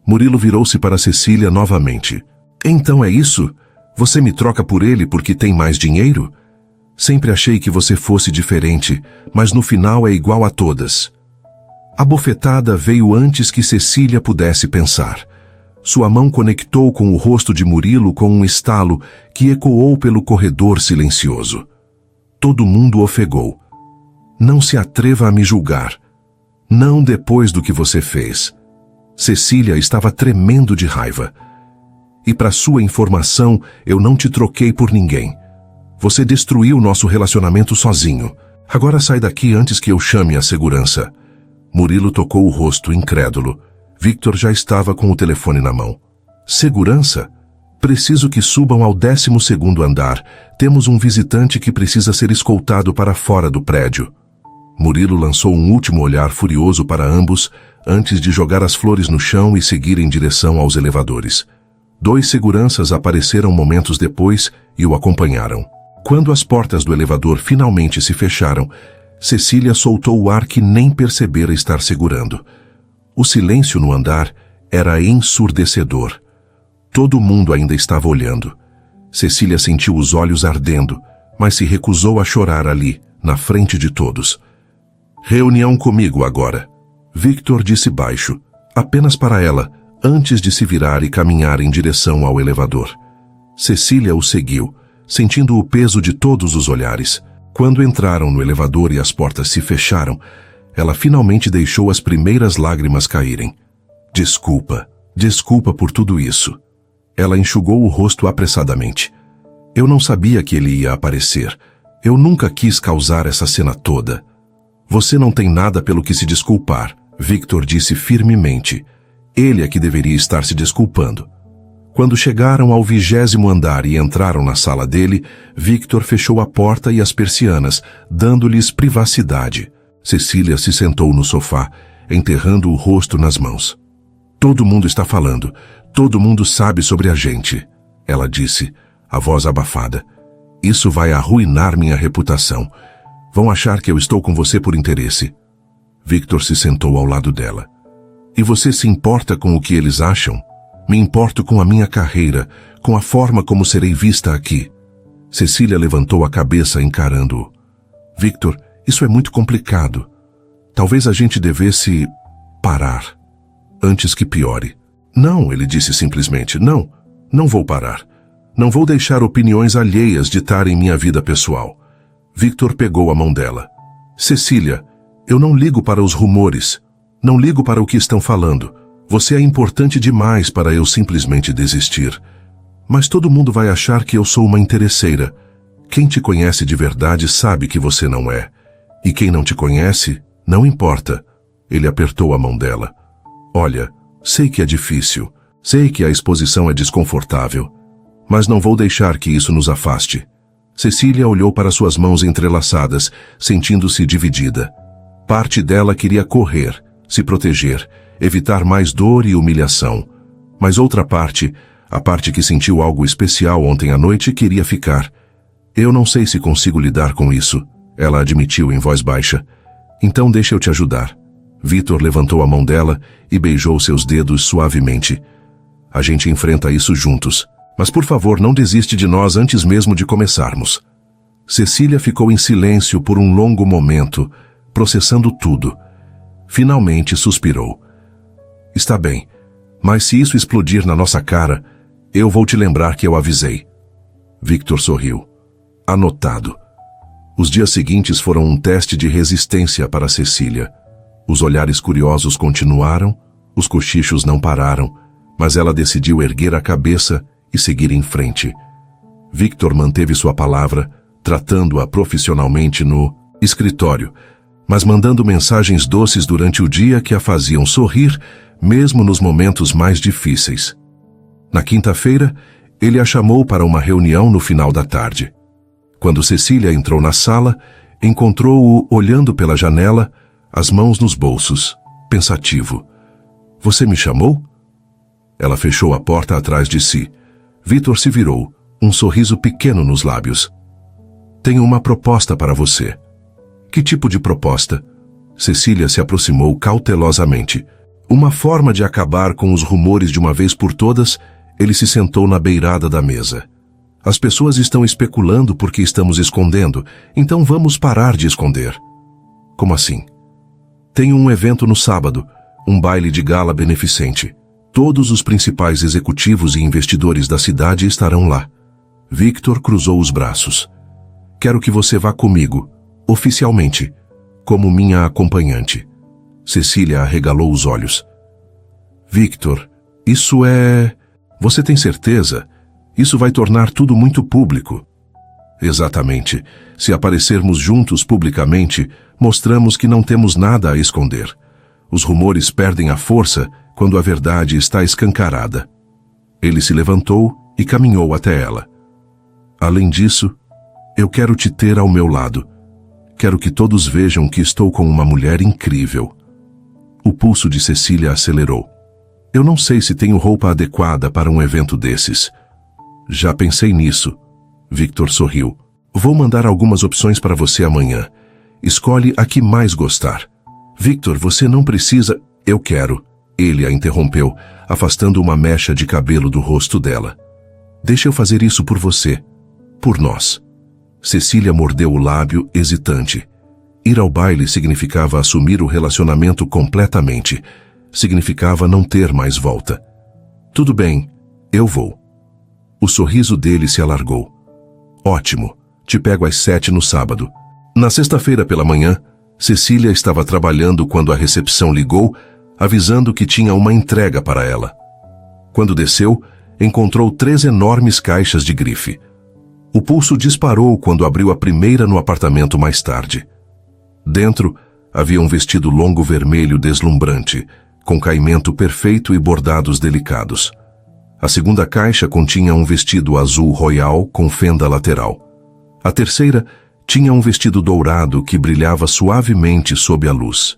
Murilo virou-se para Cecília novamente. Então é isso? Você me troca por ele porque tem mais dinheiro? Sempre achei que você fosse diferente, mas no final é igual a todas. A bofetada veio antes que Cecília pudesse pensar. Sua mão conectou com o rosto de Murilo com um estalo que ecoou pelo corredor silencioso. Todo mundo ofegou. Não se atreva a me julgar. Não depois do que você fez. Cecília estava tremendo de raiva. E para sua informação, eu não te troquei por ninguém. Você destruiu nosso relacionamento sozinho. Agora sai daqui antes que eu chame a segurança. Murilo tocou o rosto, incrédulo. Victor já estava com o telefone na mão. Segurança? Preciso que subam ao 12º andar. Temos um visitante que precisa ser escoltado para fora do prédio. Murilo lançou um último olhar furioso para ambos, antes de jogar as flores no chão e seguir em direção aos elevadores. 2 seguranças apareceram momentos depois e o acompanharam. Quando as portas do elevador finalmente se fecharam, Cecília soltou o ar que nem percebera estar segurando. O silêncio no andar era ensurdecedor. Todo mundo ainda estava olhando. Cecília sentiu os olhos ardendo, mas se recusou a chorar ali, na frente de todos. Reunião comigo agora. Victor disse baixo, apenas para ela, antes de se virar e caminhar em direção ao elevador. Cecília o seguiu, sentindo o peso de todos os olhares. Quando entraram no elevador e as portas se fecharam, ela finalmente deixou as primeiras lágrimas caírem. Desculpa por tudo isso. Ela enxugou o rosto apressadamente. Eu não sabia que ele ia aparecer. Eu nunca quis causar essa cena toda. Você não tem nada pelo que se desculpar, Victor disse firmemente. Ele é que deveria estar se desculpando. Quando chegaram ao 20º andar e entraram na sala dele, Victor fechou a porta e as persianas, dando-lhes privacidade. Cecília se sentou no sofá, enterrando o rosto nas mãos. Todo mundo está falando. Todo mundo sabe sobre a gente, ela disse, a voz abafada. Isso vai arruinar minha reputação. Vão achar que eu estou com você por interesse. Victor se sentou ao lado dela. E você se importa com o que eles acham? Me importo com a minha carreira, com a forma como serei vista aqui. Cecília levantou a cabeça encarando-o. Victor, isso é muito complicado. Talvez a gente devesse parar, antes que piore. Não, ele disse simplesmente, não vou parar. Não vou deixar opiniões alheias ditarem minha vida pessoal. Victor pegou a mão dela. Cecília, eu não ligo para os rumores. Não ligo para o que estão falando. Você é importante demais para eu simplesmente desistir. Mas todo mundo vai achar que eu sou uma interesseira. Quem te conhece de verdade sabe que você não é. E quem não te conhece, não importa. Ele apertou a mão dela. Olha, sei que é difícil. Sei que a exposição é desconfortável. Mas não vou deixar que isso nos afaste. Cecília olhou para suas mãos entrelaçadas, sentindo-se dividida. Parte dela queria correr, se proteger, evitar mais dor e humilhação. Mas outra parte, a parte que sentiu algo especial ontem à noite, queria ficar. Eu não sei se consigo lidar com isso, ela admitiu em voz baixa. Então deixa eu te ajudar. Victor levantou a mão dela e beijou seus dedos suavemente. A gente enfrenta isso juntos. Mas por favor, não desiste de nós antes mesmo de começarmos. Cecília ficou em silêncio por um longo momento, processando tudo. Finalmente suspirou. Está bem, mas se isso explodir na nossa cara, eu vou te lembrar que eu avisei. Victor sorriu. Anotado. Os dias seguintes foram um teste de resistência para Cecília. Os olhares curiosos continuaram, os cochichos não pararam, mas ela decidiu erguer a cabeça e seguir em frente. Victor manteve sua palavra, tratando-a profissionalmente no escritório, mas mandando mensagens doces durante o dia que a faziam sorrir, mesmo nos momentos mais difíceis. Na quinta-feira, ele a chamou para uma reunião no final da tarde. Quando Cecília entrou na sala, encontrou-o olhando pela janela, as mãos nos bolsos, pensativo. Você me chamou? Ela fechou a porta atrás de si. Victor se virou, um sorriso pequeno nos lábios. Tenho uma proposta para você. Que tipo de proposta? Cecília se aproximou cautelosamente. Uma forma de acabar com os rumores de uma vez por todas, ele se sentou na beirada da mesa. As pessoas estão especulando porque estamos escondendo, então vamos parar de esconder. Como assim? Tenho um evento no sábado, um baile de gala beneficente. Todos os principais executivos e investidores da cidade estarão lá. Victor cruzou os braços. Quero que você vá comigo, oficialmente, como minha acompanhante. Cecília arregalou os olhos. Victor, isso é... Você tem certeza? Isso vai tornar tudo muito público. Exatamente. Se aparecermos juntos publicamente, mostramos que não temos nada a esconder. Os rumores perdem a força quando a verdade está escancarada. Ele se levantou e caminhou até ela. Além disso, eu quero te ter ao meu lado. Quero que todos vejam que estou com uma mulher incrível. O pulso de Cecília acelerou. Eu não sei se tenho roupa adequada para um evento desses. Já pensei nisso. Victor sorriu. Vou mandar algumas opções para você amanhã. Escolhe a que mais gostar. Victor, você não precisa... Eu quero. Ele a interrompeu, afastando uma mecha de cabelo do rosto dela. Deixa eu fazer isso por você. Por nós. Cecília mordeu o lábio, hesitante. Ir ao baile significava assumir o relacionamento completamente. Significava não ter mais volta. Tudo bem, eu vou. O sorriso dele se alargou. Ótimo, te pego às 7 no sábado. Na sexta-feira pela manhã, Cecília estava trabalhando quando a recepção ligou, avisando que tinha uma entrega para ela. Quando desceu, encontrou 3 enormes caixas de grife. O pulso disparou quando abriu a primeira no apartamento mais tarde. Dentro, havia um vestido longo vermelho deslumbrante, com caimento perfeito e bordados delicados. A segunda caixa continha um vestido azul royal com fenda lateral. A terceira tinha um vestido dourado que brilhava suavemente sob a luz.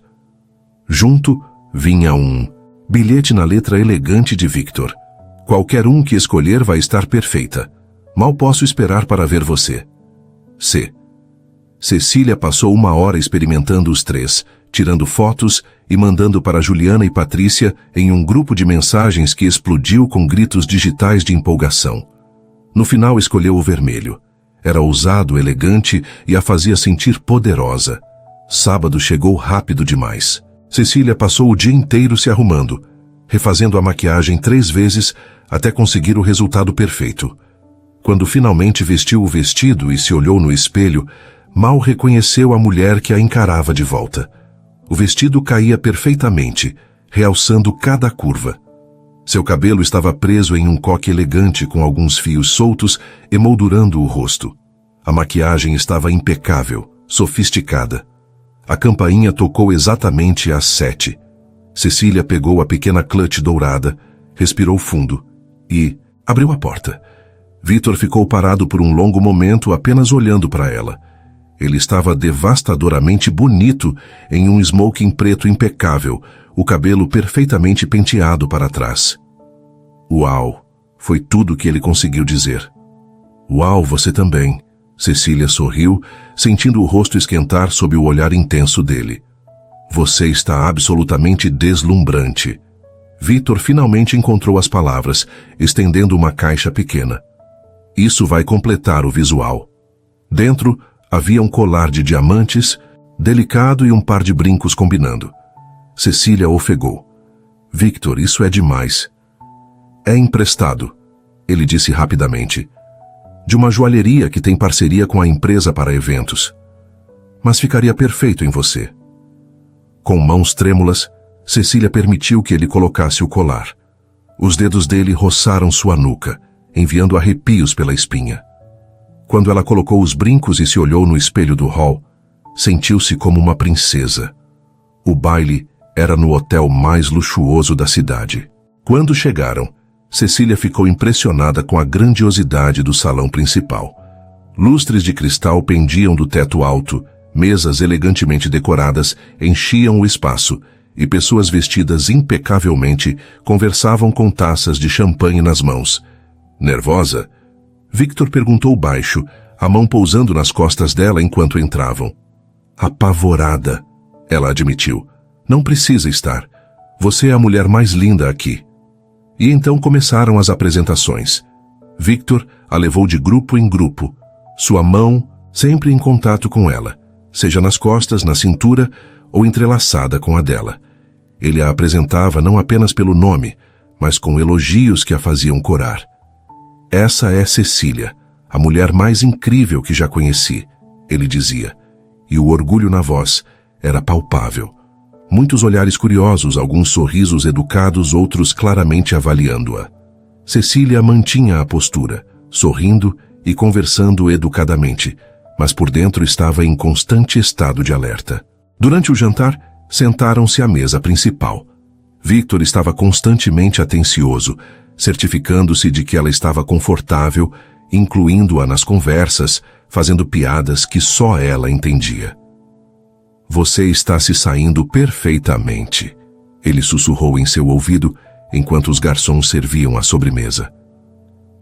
Junto vinha um bilhete na letra elegante de Victor. Qualquer um que escolher vai estar perfeita. Mal posso esperar para ver você. C. Cecília passou 1 hora experimentando os 3, tirando fotos e mandando para Juliana e Patrícia em um grupo de mensagens que explodiu com gritos digitais de empolgação. No final escolheu o vermelho. Era ousado, elegante e a fazia sentir poderosa. Sábado chegou rápido demais. Cecília passou o dia inteiro se arrumando, refazendo a maquiagem 3 vezes até conseguir o resultado perfeito. Quando finalmente vestiu o vestido e se olhou no espelho, mal reconheceu a mulher que a encarava de volta. O vestido caía perfeitamente, realçando cada curva. Seu cabelo estava preso em um coque elegante com alguns fios soltos, emoldurando o rosto. A maquiagem estava impecável, sofisticada. A campainha tocou exatamente às 7. Cecília pegou a pequena clutch dourada, respirou fundo e abriu a porta. Victor ficou parado por um longo momento apenas olhando para ela. Ele estava devastadoramente bonito em um smoking preto impecável, o cabelo perfeitamente penteado para trás. Uau! Foi tudo que ele conseguiu dizer. Uau, você também. Cecília sorriu, sentindo o rosto esquentar sob o olhar intenso dele. Você está absolutamente deslumbrante. Victor finalmente encontrou as palavras, estendendo uma caixa pequena. Isso vai completar o visual. Dentro, havia um colar de diamantes, delicado e um par de brincos combinando. Cecília ofegou. Victor, isso é demais. É emprestado, ele disse rapidamente. De uma joalheria que tem parceria com a empresa para eventos. Mas ficaria perfeito em você. Com mãos trêmulas, Cecília permitiu que ele colocasse o colar. Os dedos dele roçaram sua nuca, enviando arrepios pela espinha. Quando ela colocou os brincos e se olhou no espelho do hall, sentiu-se como uma princesa. O baile era no hotel mais luxuoso da cidade. Quando chegaram, Cecília ficou impressionada com a grandiosidade do salão principal. Lustres de cristal pendiam do teto alto, mesas elegantemente decoradas enchiam o espaço e pessoas vestidas impecavelmente conversavam com taças de champanhe nas mãos. Nervosa, Victor perguntou baixo, a mão pousando nas costas dela enquanto entravam. Apavorada, ela admitiu. Não precisa estar. Você é a mulher mais linda aqui. E então começaram as apresentações. Victor a levou de grupo em grupo, sua mão sempre em contato com ela, seja nas costas, na cintura ou entrelaçada com a dela. Ele a apresentava não apenas pelo nome, mas com elogios que a faziam corar. Essa é Cecília, a mulher mais incrível que já conheci, ele dizia, e o orgulho na voz era palpável. Muitos olhares curiosos, alguns sorrisos educados, outros claramente avaliando-a. Cecília mantinha a postura, sorrindo e conversando educadamente, mas por dentro estava em constante estado de alerta. Durante o jantar, sentaram-se à mesa principal. Victor estava constantemente atencioso, certificando-se de que ela estava confortável, incluindo-a nas conversas, fazendo piadas que só ela entendia. Você está se saindo perfeitamente, ele sussurrou em seu ouvido enquanto os garçons serviam a sobremesa.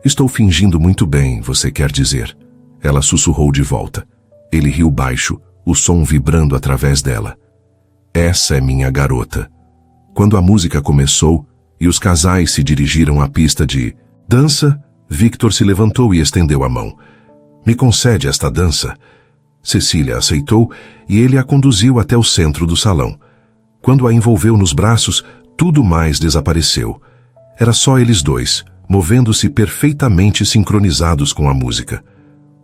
Estou fingindo muito bem, você quer dizer? Ela sussurrou de volta. Ele riu baixo, o som vibrando através dela. Essa é minha garota. Quando a música começou e os casais se dirigiram à pista de dança, Victor se levantou e estendeu a mão. Me concede esta dança? Cecília aceitou e ele a conduziu até o centro do salão. Quando a envolveu nos braços, tudo mais desapareceu. Era só eles dois, movendo-se perfeitamente sincronizados com a música.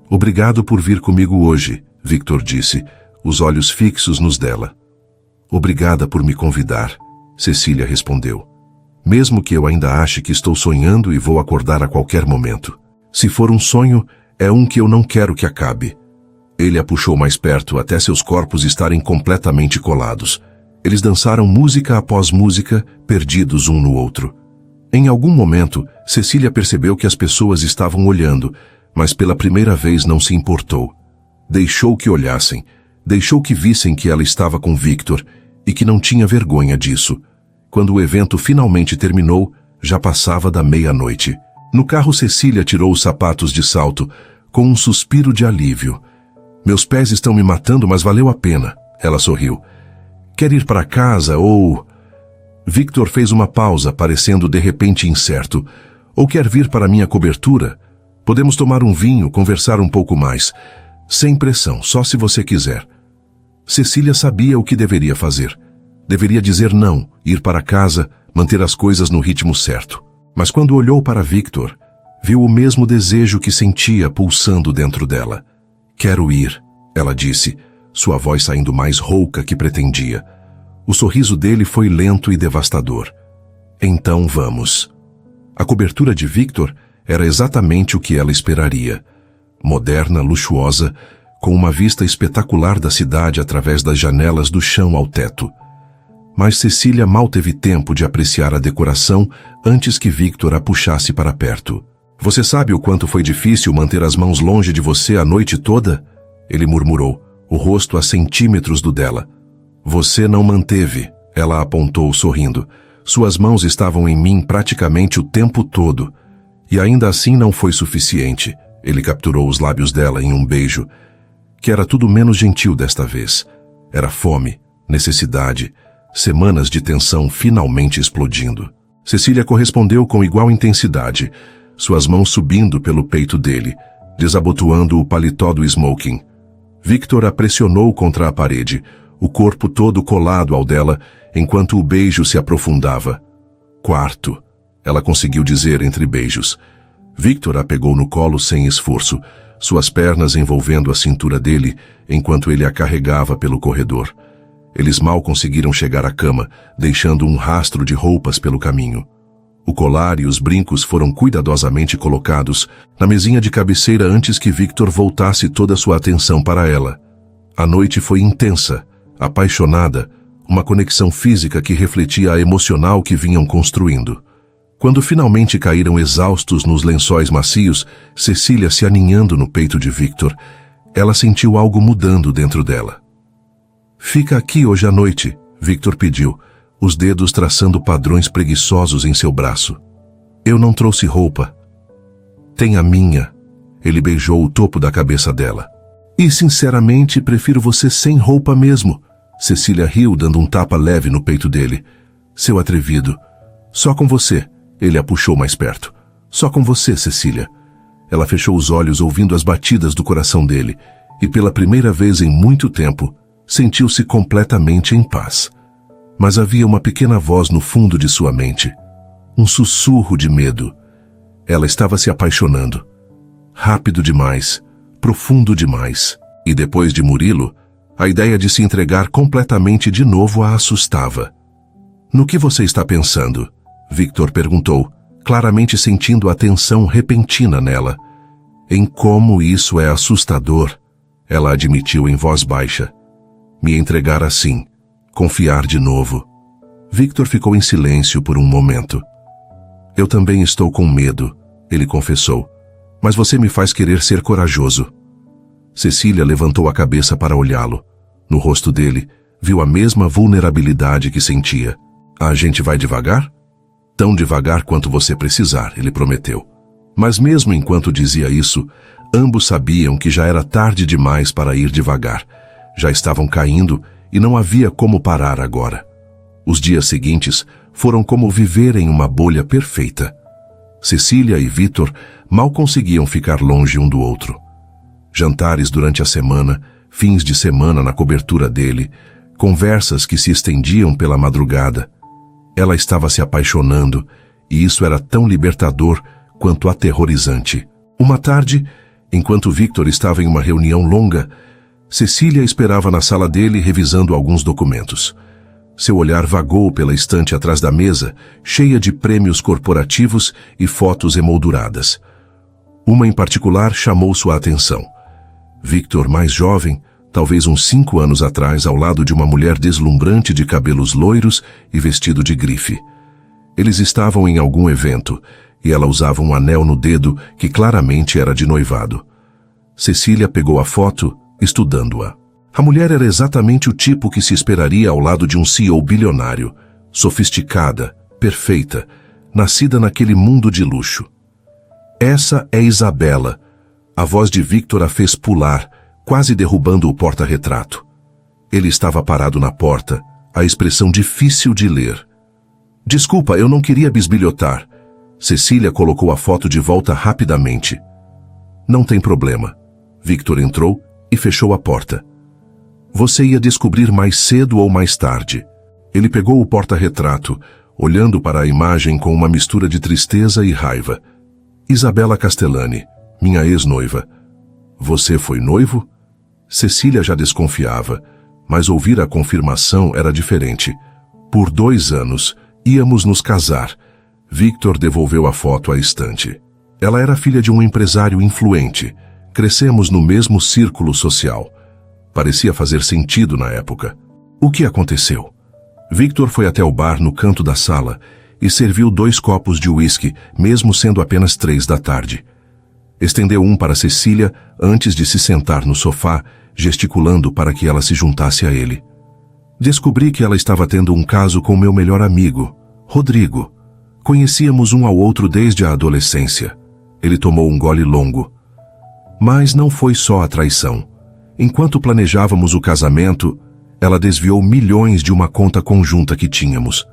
Obrigado por vir comigo hoje, Victor disse, os olhos fixos nos dela. Obrigada por me convidar, Cecília respondeu. Mesmo que eu ainda ache que estou sonhando e vou acordar a qualquer momento. Se for um sonho, é um que eu não quero que acabe. Ele a puxou mais perto até seus corpos estarem completamente colados. Eles dançaram música após música, perdidos um no outro. Em algum momento, Cecília percebeu que as pessoas estavam olhando, mas pela primeira vez não se importou. Deixou que olhassem, deixou que vissem que ela estava com Victor e que não tinha vergonha disso. Quando o evento finalmente terminou, já passava da meia-noite. No carro, Cecília tirou os sapatos de salto, com um suspiro de alívio. Meus pés estão me matando, mas valeu a pena, ela sorriu. Quer ir para casa ou... Victor fez uma pausa, parecendo de repente incerto. Ou quer vir para minha cobertura? Podemos tomar um vinho, conversar um pouco mais. Sem pressão, só se você quiser. Cecília sabia o que deveria fazer. Deveria dizer não, ir para casa, manter as coisas no ritmo certo. Mas quando olhou para Victor, viu o mesmo desejo que sentia pulsando dentro dela. Quero ir, ela disse, sua voz saindo mais rouca que pretendia. O sorriso dele foi lento e devastador. Então vamos. A cobertura de Victor era exatamente o que ela esperaria. Moderna, luxuosa, com uma vista espetacular da cidade através das janelas do chão ao teto. Mas Cecília mal teve tempo de apreciar a decoração antes que Victor a puxasse para perto. Você sabe o quanto foi difícil manter as mãos longe de você a noite toda? Ele murmurou, o rosto a centímetros do dela. Você não manteve, ela apontou sorrindo. Suas mãos estavam em mim praticamente o tempo todo. E ainda assim não foi suficiente. Ele capturou os lábios dela em um beijo, que era tudo menos gentil desta vez. Era fome, necessidade, semanas de tensão finalmente explodindo. Cecília correspondeu com igual intensidade, suas mãos subindo pelo peito dele, desabotoando o paletó do smoking. Victor a pressionou contra a parede, o corpo todo colado ao dela, enquanto o beijo se aprofundava. Quarto, ela conseguiu dizer entre beijos. Victor a pegou no colo sem esforço, suas pernas envolvendo a cintura dele, enquanto ele a carregava pelo corredor. Eles mal conseguiram chegar à cama, deixando um rastro de roupas pelo caminho. O colar e os brincos foram cuidadosamente colocados na mesinha de cabeceira antes que Victor voltasse toda sua atenção para ela. A noite foi intensa, apaixonada, uma conexão física que refletia a emocional que vinham construindo. Quando finalmente caíram exaustos nos lençóis macios, Cecília se aninhando no peito de Victor, ela sentiu algo mudando dentro dela. Fica aqui hoje à noite, Victor pediu, os dedos traçando padrões preguiçosos em seu braço. Eu não trouxe roupa. Tem a minha. Ele beijou o topo da cabeça dela. E sinceramente prefiro você sem roupa mesmo. Cecília riu, dando um tapa leve no peito dele. Seu atrevido. Só com você. Ele a puxou mais perto. Só com você, Cecília. Ela fechou os olhos ouvindo as batidas do coração dele e pela primeira vez em muito tempo sentiu-se completamente em paz. Mas havia uma pequena voz no fundo de sua mente. Um sussurro de medo. Ela estava se apaixonando. Rápido demais, profundo demais. E depois de Murilo, A ideia de se entregar completamente de novo a assustava. No que você está pensando? Victor perguntou, claramente sentindo a tensão repentina nela. Em como isso é assustador, ela admitiu em voz baixa. Me entregar assim, confiar de novo. Victor ficou em silêncio por um momento. Eu também estou com medo, ele confessou. Mas você me faz querer ser corajoso. Cecília levantou a cabeça para olhá-lo. No rosto dele, viu a mesma vulnerabilidade que sentia. A gente vai devagar? Tão devagar quanto você precisar, ele prometeu. Mas mesmo enquanto dizia isso, ambos sabiam que já era tarde demais para ir devagar. Já estavam caindo e não havia como parar agora. Os dias seguintes foram como viver em uma bolha perfeita. Cecília e Victor mal conseguiam ficar longe um do outro. Jantares durante a semana, fins de semana na cobertura dele, conversas que se estendiam pela madrugada. Ela estava se apaixonando, e isso era tão libertador quanto aterrorizante. Uma tarde, enquanto Victor estava em uma reunião longa, Cecília esperava na sala dele revisando alguns documentos. Seu olhar vagou pela estante atrás da mesa, cheia de prêmios corporativos e fotos emolduradas. Uma em particular chamou sua atenção. Victor, mais jovem, talvez uns 5 anos atrás, ao lado de uma mulher deslumbrante de cabelos loiros e vestido de grife. Eles estavam em algum evento, e ela usava um anel no dedo que claramente era de noivado. Cecília pegou a foto, estudando-a. A mulher era exatamente o tipo que se esperaria ao lado de um CEO bilionário, sofisticada, perfeita, nascida naquele mundo de luxo. Essa é Isabela. A voz de Victor a fez pular, quase derrubando o porta-retrato. Ele estava parado na porta, a expressão difícil de ler. Desculpa, eu não queria bisbilhotar. Cecília colocou a foto de volta rapidamente. Não tem problema. Victor entrou e fechou a porta. Você ia descobrir mais cedo ou mais tarde. Ele pegou o porta-retrato, olhando para a imagem com uma mistura de tristeza e raiva. Isabela Castellani, minha ex-noiva. Você foi noivo? Cecília já desconfiava, mas ouvir a confirmação era diferente. Por 2 anos, íamos nos casar. Victor devolveu a foto à estante. Ela era filha de um empresário influente. Crescemos no mesmo círculo social. Parecia fazer sentido na época. O que aconteceu? Victor foi até o bar no canto da sala e serviu 2 copos de uísque, mesmo sendo apenas 3 da tarde. Estendeu um para Cecília antes de se sentar no sofá, gesticulando para que ela se juntasse a ele. Descobri que ela estava tendo um caso com meu melhor amigo, Rodrigo. Conhecíamos um ao outro desde a adolescência. Ele tomou um gole longo. Mas não foi só a traição. Enquanto planejávamos o casamento, ela desviou milhões de uma conta conjunta que tínhamos.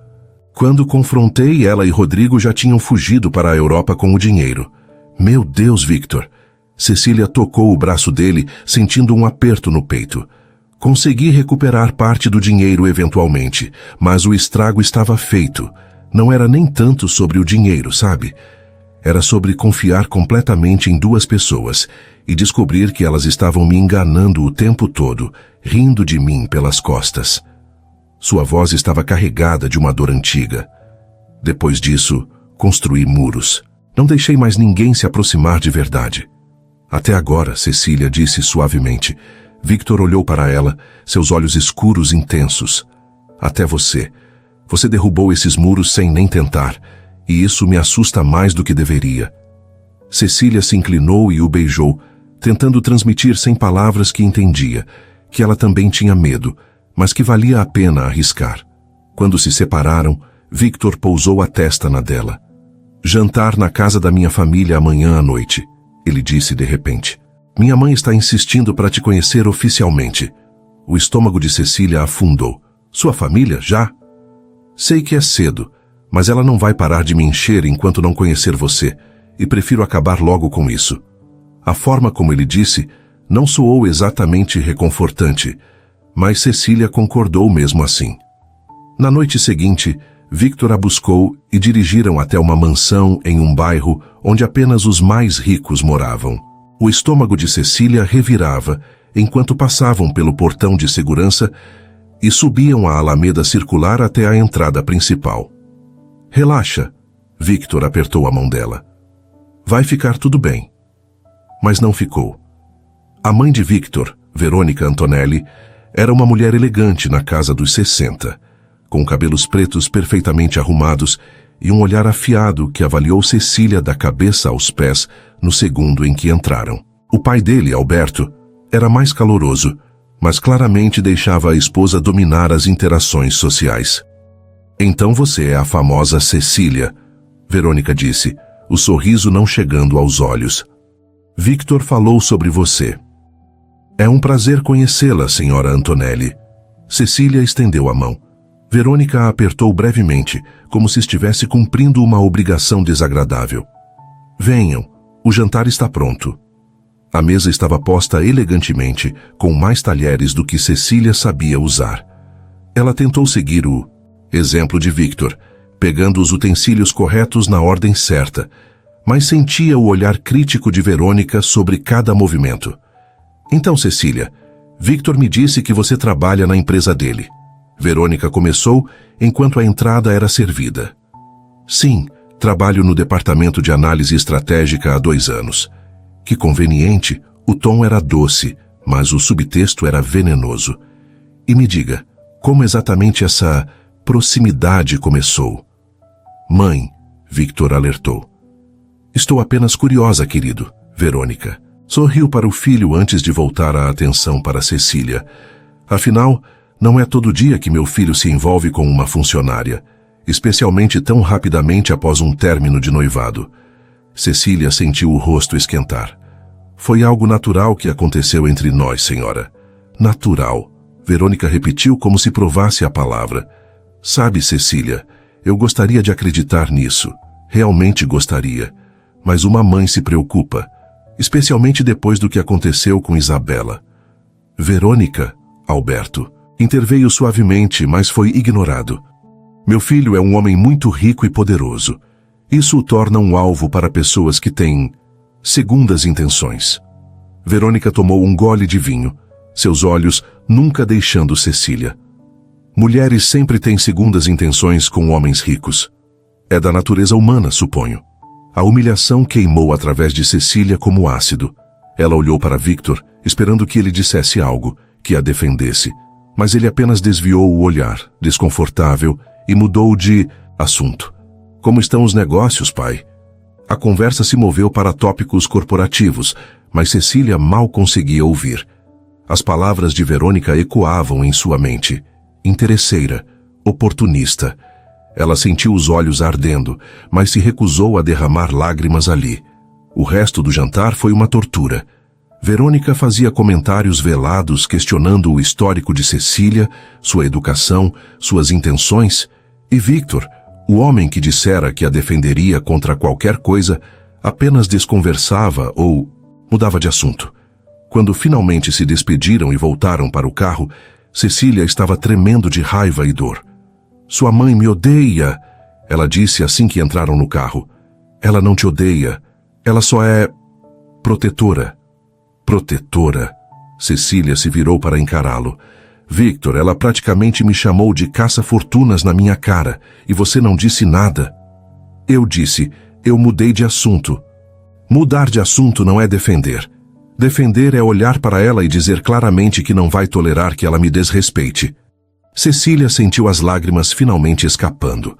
Quando confrontei, ela e Rodrigo já tinham fugido para a Europa com o dinheiro. Meu Deus, Victor! Cecília tocou o braço dele, sentindo um aperto no peito. Consegui recuperar parte do dinheiro eventualmente, mas o estrago estava feito. Não era nem tanto sobre o dinheiro, sabe? Era sobre confiar completamente em 2 pessoas e descobrir que elas estavam me enganando o tempo todo, rindo de mim pelas costas. Sua voz estava carregada de uma dor antiga. Depois disso, construí muros. Não deixei mais ninguém se aproximar de verdade. Até agora, Cecília disse suavemente. Victor olhou para ela, seus olhos escuros intensos. Até você. Você derrubou esses muros sem nem tentar, e isso me assusta mais do que deveria. Cecília se inclinou e o beijou, tentando transmitir sem palavras que entendia, que ela também tinha medo, mas que valia a pena arriscar. Quando se separaram, Victor pousou a testa na dela. Jantar na casa da minha família amanhã à noite, ele disse de repente. Minha mãe está insistindo para te conhecer oficialmente. O estômago de Cecília afundou. Sua família, já? Sei que é cedo, mas ela não vai parar de me encher enquanto não conhecer você, e prefiro acabar logo com isso. A forma como ele disse não soou exatamente reconfortante, mas Cecília concordou mesmo assim. Na noite seguinte, Victor a buscou e dirigiram até uma mansão em um bairro onde apenas os mais ricos moravam. O estômago de Cecília revirava enquanto passavam pelo portão de segurança e subiam a alameda circular até a entrada principal. Relaxa, Victor apertou a mão dela. Vai ficar tudo bem. Mas não ficou. A mãe de Victor, Verônica Antonelli, era uma mulher elegante na casa dos 60, com cabelos pretos perfeitamente arrumados e um olhar afiado que avaliou Cecília da cabeça aos pés no segundo em que entraram. O pai dele, Alberto, era mais caloroso, mas claramente deixava a esposa dominar as interações sociais. Então você é a famosa Cecília, Verônica disse, o sorriso não chegando aos olhos. Victor falou sobre você. É um prazer conhecê-la, senhora Antonelli. Cecília estendeu a mão. Verônica a apertou brevemente, como se estivesse cumprindo uma obrigação desagradável. Venham, o jantar está pronto. A mesa estava posta elegantemente, com mais talheres do que Cecília sabia usar. Ela tentou seguir o exemplo de Victor, pegando os utensílios corretos na ordem certa, mas sentia o olhar crítico de Verônica sobre cada movimento. Então, Cecília, Victor me disse que você trabalha na empresa dele. Verônica começou enquanto a entrada era servida. Sim, trabalho no departamento de análise estratégica há 2 anos. Que conveniente, o tom era doce, mas o subtexto era venenoso. E me diga, como exatamente essa proximidade começou? Mãe, Victor alertou. Estou apenas curiosa, querido, Verônica. Sorriu para o filho antes de voltar a atenção para Cecília. Afinal, não é todo dia que meu filho se envolve com uma funcionária, especialmente tão rapidamente após um término de noivado. Cecília sentiu o rosto esquentar. Foi algo natural que aconteceu entre nós, senhora. Natural. Verônica repetiu como se provasse a palavra. Sabe, Cecília, eu gostaria de acreditar nisso. Realmente gostaria. Mas uma mãe se preocupa, especialmente depois do que aconteceu com Isabela. Verônica, Alberto, interveio suavemente, mas foi ignorado. Meu filho é um homem muito rico e poderoso. Isso o torna um alvo para pessoas que têm segundas intenções. Verônica tomou um gole de vinho, seus olhos nunca deixando Cecília. Mulheres sempre têm segundas intenções com homens ricos. É da natureza humana, suponho. A humilhação queimou através de Cecília como ácido. Ela olhou para Victor, esperando que ele dissesse algo, que a defendesse. Mas ele apenas desviou o olhar, desconfortável, e mudou de assunto. Como estão os negócios, pai? A conversa se moveu para tópicos corporativos, mas Cecília mal conseguia ouvir. As palavras de Verônica ecoavam em sua mente. Interesseira, oportunista. Ela sentiu os olhos ardendo, mas se recusou a derramar lágrimas ali. O resto do jantar foi uma tortura. Verônica fazia comentários velados questionando o histórico de Cecília, sua educação, suas intenções, e Victor, o homem que dissera que a defenderia contra qualquer coisa, apenas desconversava ou mudava de assunto. Quando finalmente se despediram e voltaram para o carro, Cecília estava tremendo de raiva e dor. Sua mãe me odeia, ela disse assim que entraram no carro. Ela não te odeia, ela só é protetora. Protetora. Cecília se virou para encará-lo. Victor, ela praticamente me chamou de caça-fortunas na minha cara, e você não disse nada. Eu disse, eu mudei de assunto. Mudar de assunto não é defender. Defender é olhar para ela e dizer claramente que não vai tolerar que ela me desrespeite. Cecília sentiu as lágrimas finalmente escapando.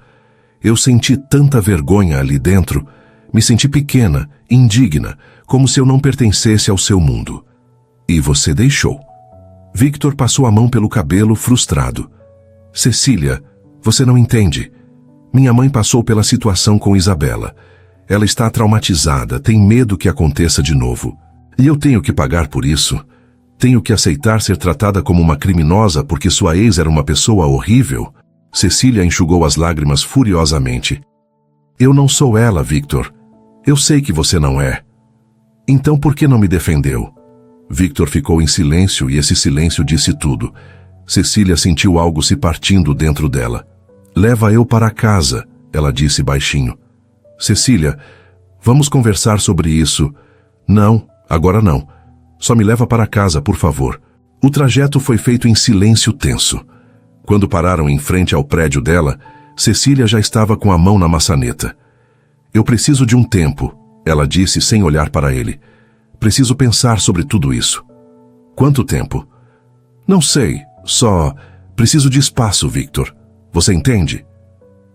Eu senti tanta vergonha ali dentro. Me senti pequena, indigna, como se eu não pertencesse ao seu mundo. E você deixou. Victor passou a mão pelo cabelo, frustrado. Cecília, você não entende. Minha mãe passou pela situação com Isabela. Ela está traumatizada, tem medo que aconteça de novo. E eu tenho que pagar por isso. Tenho que aceitar ser tratada como uma criminosa porque sua ex era uma pessoa horrível? Cecília enxugou as lágrimas furiosamente. Eu não sou ela, Victor. Eu sei que você não é. Então por que não me defendeu? Victor ficou em silêncio e esse silêncio disse tudo. Cecília sentiu algo se partindo dentro dela. Leva eu para casa, ela disse baixinho. Cecília, vamos conversar sobre isso. Não, agora não. Só me leva para casa, por favor. O trajeto foi feito em silêncio tenso. Quando pararam em frente ao prédio dela, Cecília já estava com a mão na maçaneta. Eu preciso de um tempo, ela disse sem olhar para ele. Preciso pensar sobre tudo isso. Quanto tempo? Não sei, só preciso de espaço, Victor. Você entende?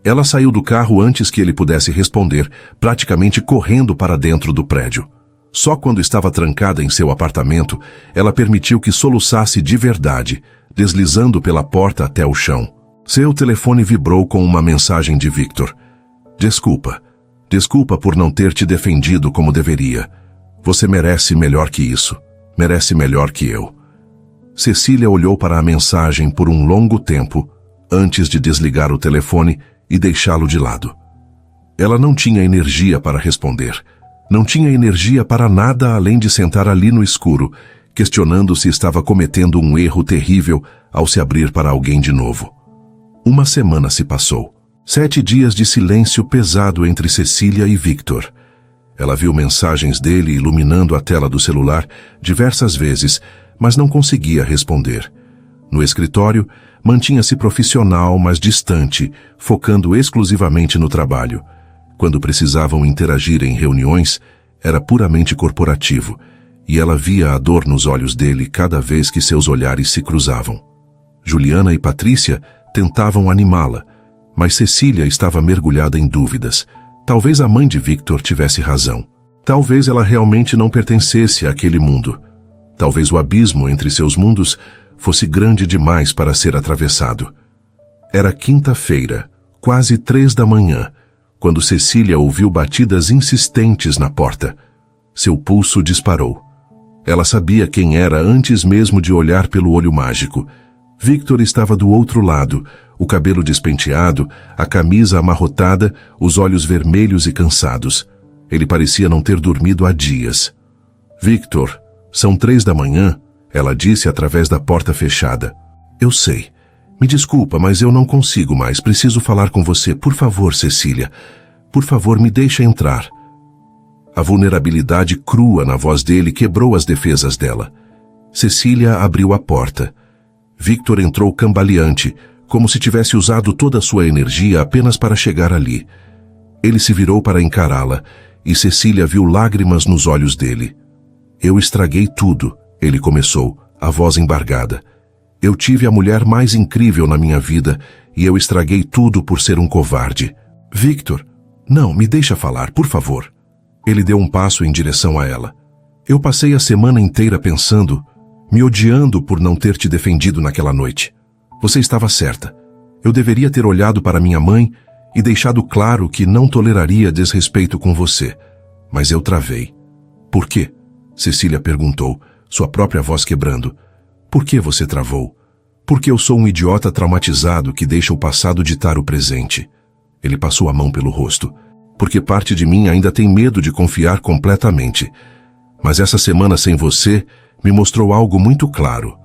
Ela saiu do carro antes que ele pudesse responder, praticamente correndo para dentro do prédio. Só quando estava trancada em seu apartamento, ela permitiu que soluçasse de verdade, deslizando pela porta até o chão. Seu telefone vibrou com uma mensagem de Victor. Desculpa. Desculpa por não ter te defendido como deveria. Você merece melhor que isso. Merece melhor que eu. Cecília olhou para a mensagem por um longo tempo, antes de desligar o telefone e deixá-lo de lado. Ela não tinha energia para responder. Não tinha energia para nada além de sentar ali no escuro, questionando se estava cometendo um erro terrível ao se abrir para alguém de novo. Uma semana se passou. 7 dias de silêncio pesado entre Cecília e Victor. Ela viu mensagens dele iluminando a tela do celular diversas vezes, mas não conseguia responder. No escritório, mantinha-se profissional, mas distante, focando exclusivamente no trabalho. Quando precisavam interagir em reuniões, era puramente corporativo, e ela via a dor nos olhos dele cada vez que seus olhares se cruzavam. Juliana e Patrícia tentavam animá-la, mas Cecília estava mergulhada em dúvidas. Talvez a mãe de Victor tivesse razão. Talvez ela realmente não pertencesse àquele mundo. Talvez o abismo entre seus mundos fosse grande demais para ser atravessado. Era quinta-feira, quase 3 da manhã, quando Cecília ouviu batidas insistentes na porta. Seu pulso disparou. Ela sabia quem era antes mesmo de olhar pelo olho mágico. Victor estava do outro lado, o cabelo despenteado, a camisa amarrotada, os olhos vermelhos e cansados. Ele parecia não ter dormido há dias. Victor, são 3 da manhã, ela disse através da porta fechada. Eu sei. Me desculpa, mas eu não consigo mais. Preciso falar com você. Por favor, Cecília. Por favor, me deixa entrar. A vulnerabilidade crua na voz dele quebrou as defesas dela. Cecília abriu a porta. Victor entrou cambaleante, como se tivesse usado toda a sua energia apenas para chegar ali. Ele se virou para encará-la, e Cecília viu lágrimas nos olhos dele. Eu estraguei tudo, ele começou, a voz embargada. Eu tive a mulher mais incrível na minha vida, e eu estraguei tudo por ser um covarde. Victor, não, me deixa falar, por favor. Ele deu um passo em direção a ela. Eu passei a semana inteira pensando, me odiando por não ter te defendido naquela noite. Você estava certa. Eu deveria ter olhado para minha mãe e deixado claro que não toleraria desrespeito com você. Mas eu travei. Por quê? Cecília perguntou, sua própria voz quebrando. Por que você travou? Porque eu sou um idiota traumatizado que deixa o passado ditar o presente. Ele passou a mão pelo rosto. Porque parte de mim ainda tem medo de confiar completamente. Mas essa semana sem você me mostrou algo muito claro.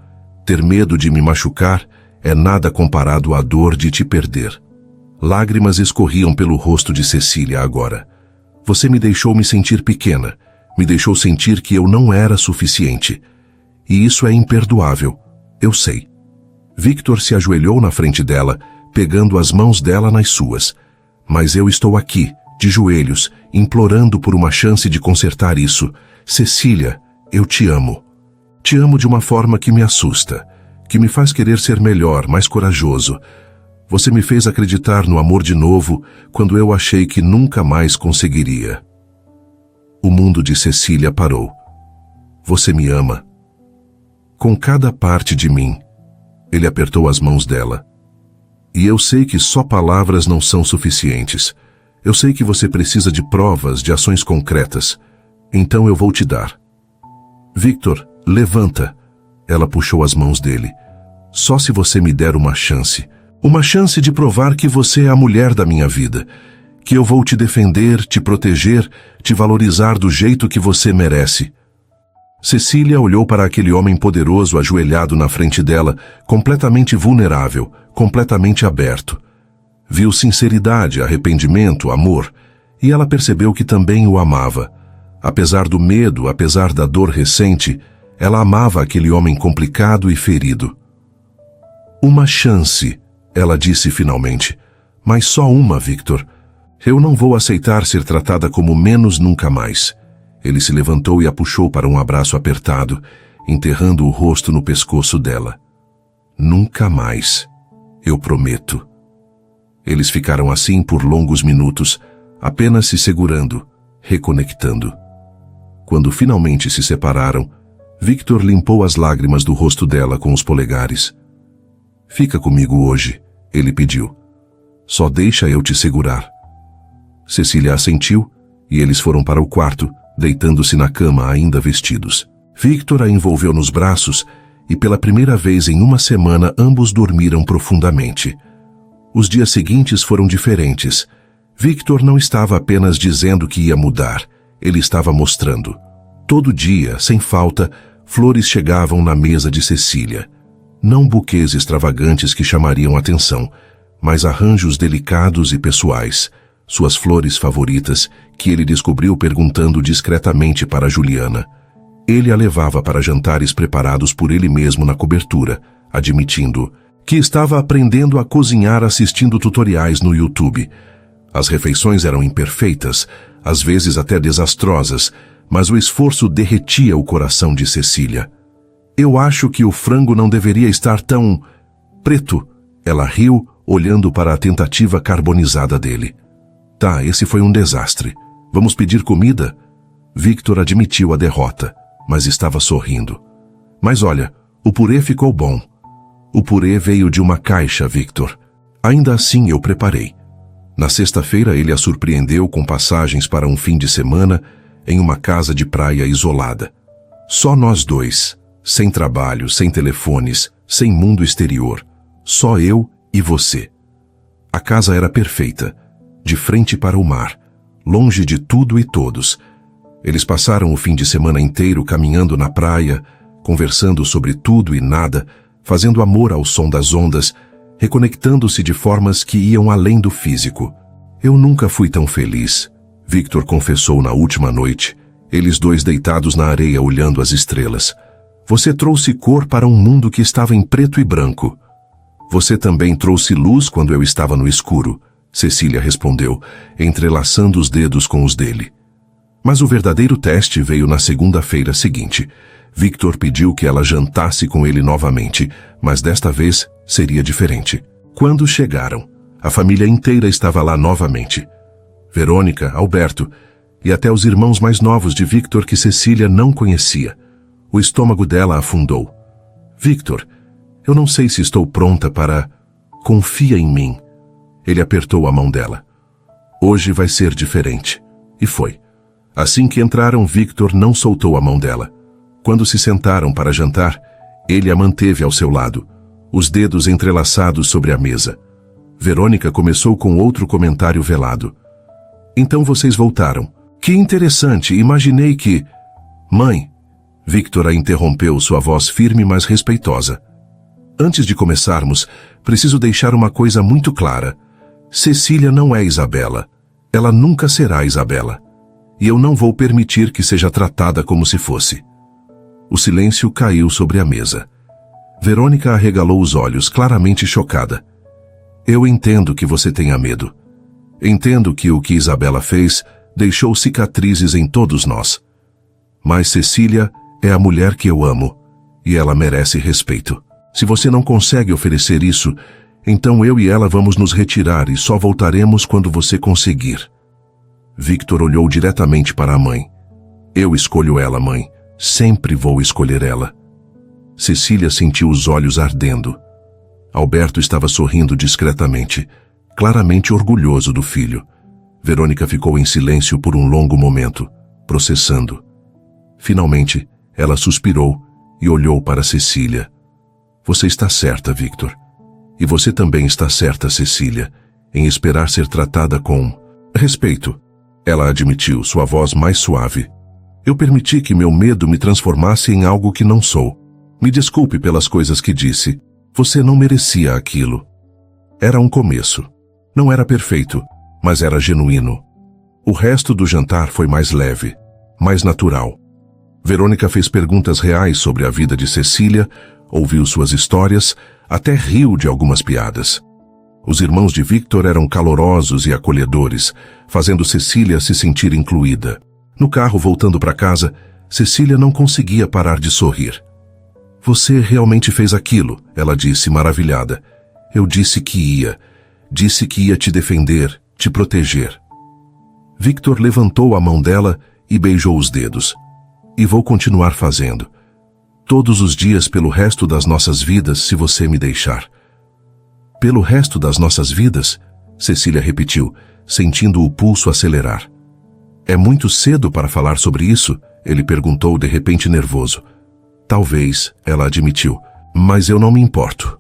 Ter medo de me machucar é nada comparado à dor de te perder. Lágrimas escorriam pelo rosto de Cecília agora. Você me deixou me sentir pequena, me deixou sentir que eu não era suficiente. E isso é imperdoável, eu sei. Victor se ajoelhou na frente dela, pegando as mãos dela nas suas. Mas eu estou aqui, de joelhos, implorando por uma chance de consertar isso. Cecília, eu te amo. Te amo de uma forma que me assusta, que me faz querer ser melhor, mais corajoso. Você me fez acreditar no amor de novo quando eu achei que nunca mais conseguiria. O mundo de Cecília parou. Você me ama. Com cada parte de mim. Ele apertou as mãos dela. E eu sei que só palavras não são suficientes. Eu sei que você precisa de provas, de ações concretas. Então eu vou te dar. Victor, levanta. Ela puxou as mãos dele. Só se você me der uma chance. Uma chance de provar que você é a mulher da minha vida. Que eu vou te defender, te proteger, te valorizar do jeito que você merece. Cecília olhou para aquele homem poderoso ajoelhado na frente dela, completamente vulnerável, completamente aberto. Viu sinceridade, arrependimento, amor, e ela percebeu que também o amava. Apesar do medo, apesar da dor recente, Ela amava aquele homem complicado e ferido. Uma chance, ela disse finalmente. Mas só uma, Victor. Eu não vou aceitar ser tratada como menos nunca mais. Ele se levantou e a puxou para um abraço apertado, enterrando o rosto no pescoço dela. Nunca mais. Eu prometo. Eles ficaram assim por longos minutos, apenas se segurando, reconectando. Quando finalmente se separaram, Victor limpou as lágrimas do rosto dela com os polegares. Fica comigo hoje, ele pediu. Só deixa eu te segurar. Cecília assentiu e eles foram para o quarto, deitando-se na cama ainda vestidos. Victor a envolveu nos braços e pela primeira vez em uma semana ambos dormiram profundamente. Os dias seguintes foram diferentes. Victor não estava apenas dizendo que ia mudar, ele estava mostrando. Todo dia, sem falta, flores chegavam na mesa de Cecília. Não buquês extravagantes que chamariam atenção, mas arranjos delicados e pessoais, suas flores favoritas, que ele descobriu perguntando discretamente para Juliana. Ele a levava para jantares preparados por ele mesmo na cobertura, admitindo que estava aprendendo a cozinhar assistindo tutoriais no YouTube. As refeições eram imperfeitas, às vezes até desastrosas, mas o esforço derretia o coração de Cecília. Eu acho que o frango não deveria estar tão preto. Ela riu, olhando para a tentativa carbonizada dele. Tá, esse foi um desastre. Vamos pedir comida? Victor admitiu a derrota, mas estava sorrindo. Mas olha, o purê ficou bom. O purê veio de uma caixa, Victor. Ainda assim eu preparei. Na sexta-feira ele a surpreendeu com passagens para um fim de semana em uma casa de praia isolada. Só nós dois, sem trabalho, sem telefones, sem mundo exterior. Só eu e você. A casa era perfeita, de frente para o mar, longe de tudo e todos. Eles passaram o fim de semana inteiro caminhando na praia, conversando sobre tudo e nada, fazendo amor ao som das ondas, reconectando-se de formas que iam além do físico. Eu nunca fui tão feliz, Victor confessou na última noite, eles dois deitados na areia olhando as estrelas. Você trouxe cor para um mundo que estava em preto e branco. Você também trouxe luz quando eu estava no escuro, Cecília respondeu, entrelaçando os dedos com os dele. Mas o verdadeiro teste veio na segunda-feira seguinte. Victor pediu que ela jantasse com ele novamente, mas desta vez seria diferente. Quando chegaram, a família inteira estava lá novamente. Verônica, Alberto e até os irmãos mais novos de Victor que Cecília não conhecia. O estômago dela afundou. Victor, eu não sei se estou pronta para... Confia em mim. Ele apertou a mão dela. Hoje vai ser diferente. E foi. Assim que entraram, Victor não soltou a mão dela. Quando se sentaram para jantar, ele a manteve ao seu lado, os dedos entrelaçados sobre a mesa. Verônica começou com outro comentário velado. Então vocês voltaram. Que interessante, imaginei que... Mãe, Victor a interrompeu, sua voz firme mas respeitosa. Antes de começarmos, preciso deixar uma coisa muito clara. Cecília não é Isabela. Ela nunca será Isabela. E eu não vou permitir que seja tratada como se fosse. O silêncio caiu sobre a mesa. Verônica arregalou os olhos, claramente chocada. Eu entendo que você tenha medo. Entendo que o que Isabela fez deixou cicatrizes em todos nós. Mas Cecília é a mulher que eu amo, e ela merece respeito. Se você não consegue oferecer isso, então eu e ela vamos nos retirar e só voltaremos quando você conseguir. Victor olhou diretamente para a mãe. Eu escolho ela, mãe. Sempre vou escolher ela. Cecília sentiu os olhos ardendo. Alberto estava sorrindo discretamente, claramente orgulhoso do filho. Verônica ficou em silêncio por um longo momento, processando. Finalmente, ela suspirou e olhou para Cecília. Você está certa, Victor. E você também está certa, Cecília, em esperar ser tratada com respeito. Ela admitiu, sua voz mais suave. Eu permiti que meu medo me transformasse em algo que não sou. Me desculpe pelas coisas que disse. Você não merecia aquilo. Era um começo. Não era perfeito, mas era genuíno. O resto do jantar foi mais leve, mais natural. Verônica fez perguntas reais sobre a vida de Cecília, ouviu suas histórias, até riu de algumas piadas. Os irmãos de Victor eram calorosos e acolhedores, fazendo Cecília se sentir incluída. No carro, voltando para casa, Cecília não conseguia parar de sorrir. Você realmente fez aquilo, ela disse, maravilhada. Eu disse que ia. Disse que ia te defender, te proteger. Victor levantou a mão dela e beijou os dedos. E vou continuar fazendo. Todos os dias pelo resto das nossas vidas, se você me deixar. Pelo resto das nossas vidas? Cecília repetiu, sentindo o pulso acelerar. É muito cedo para falar sobre isso? Ele perguntou de repente nervoso. Talvez, ela admitiu, mas eu não me importo.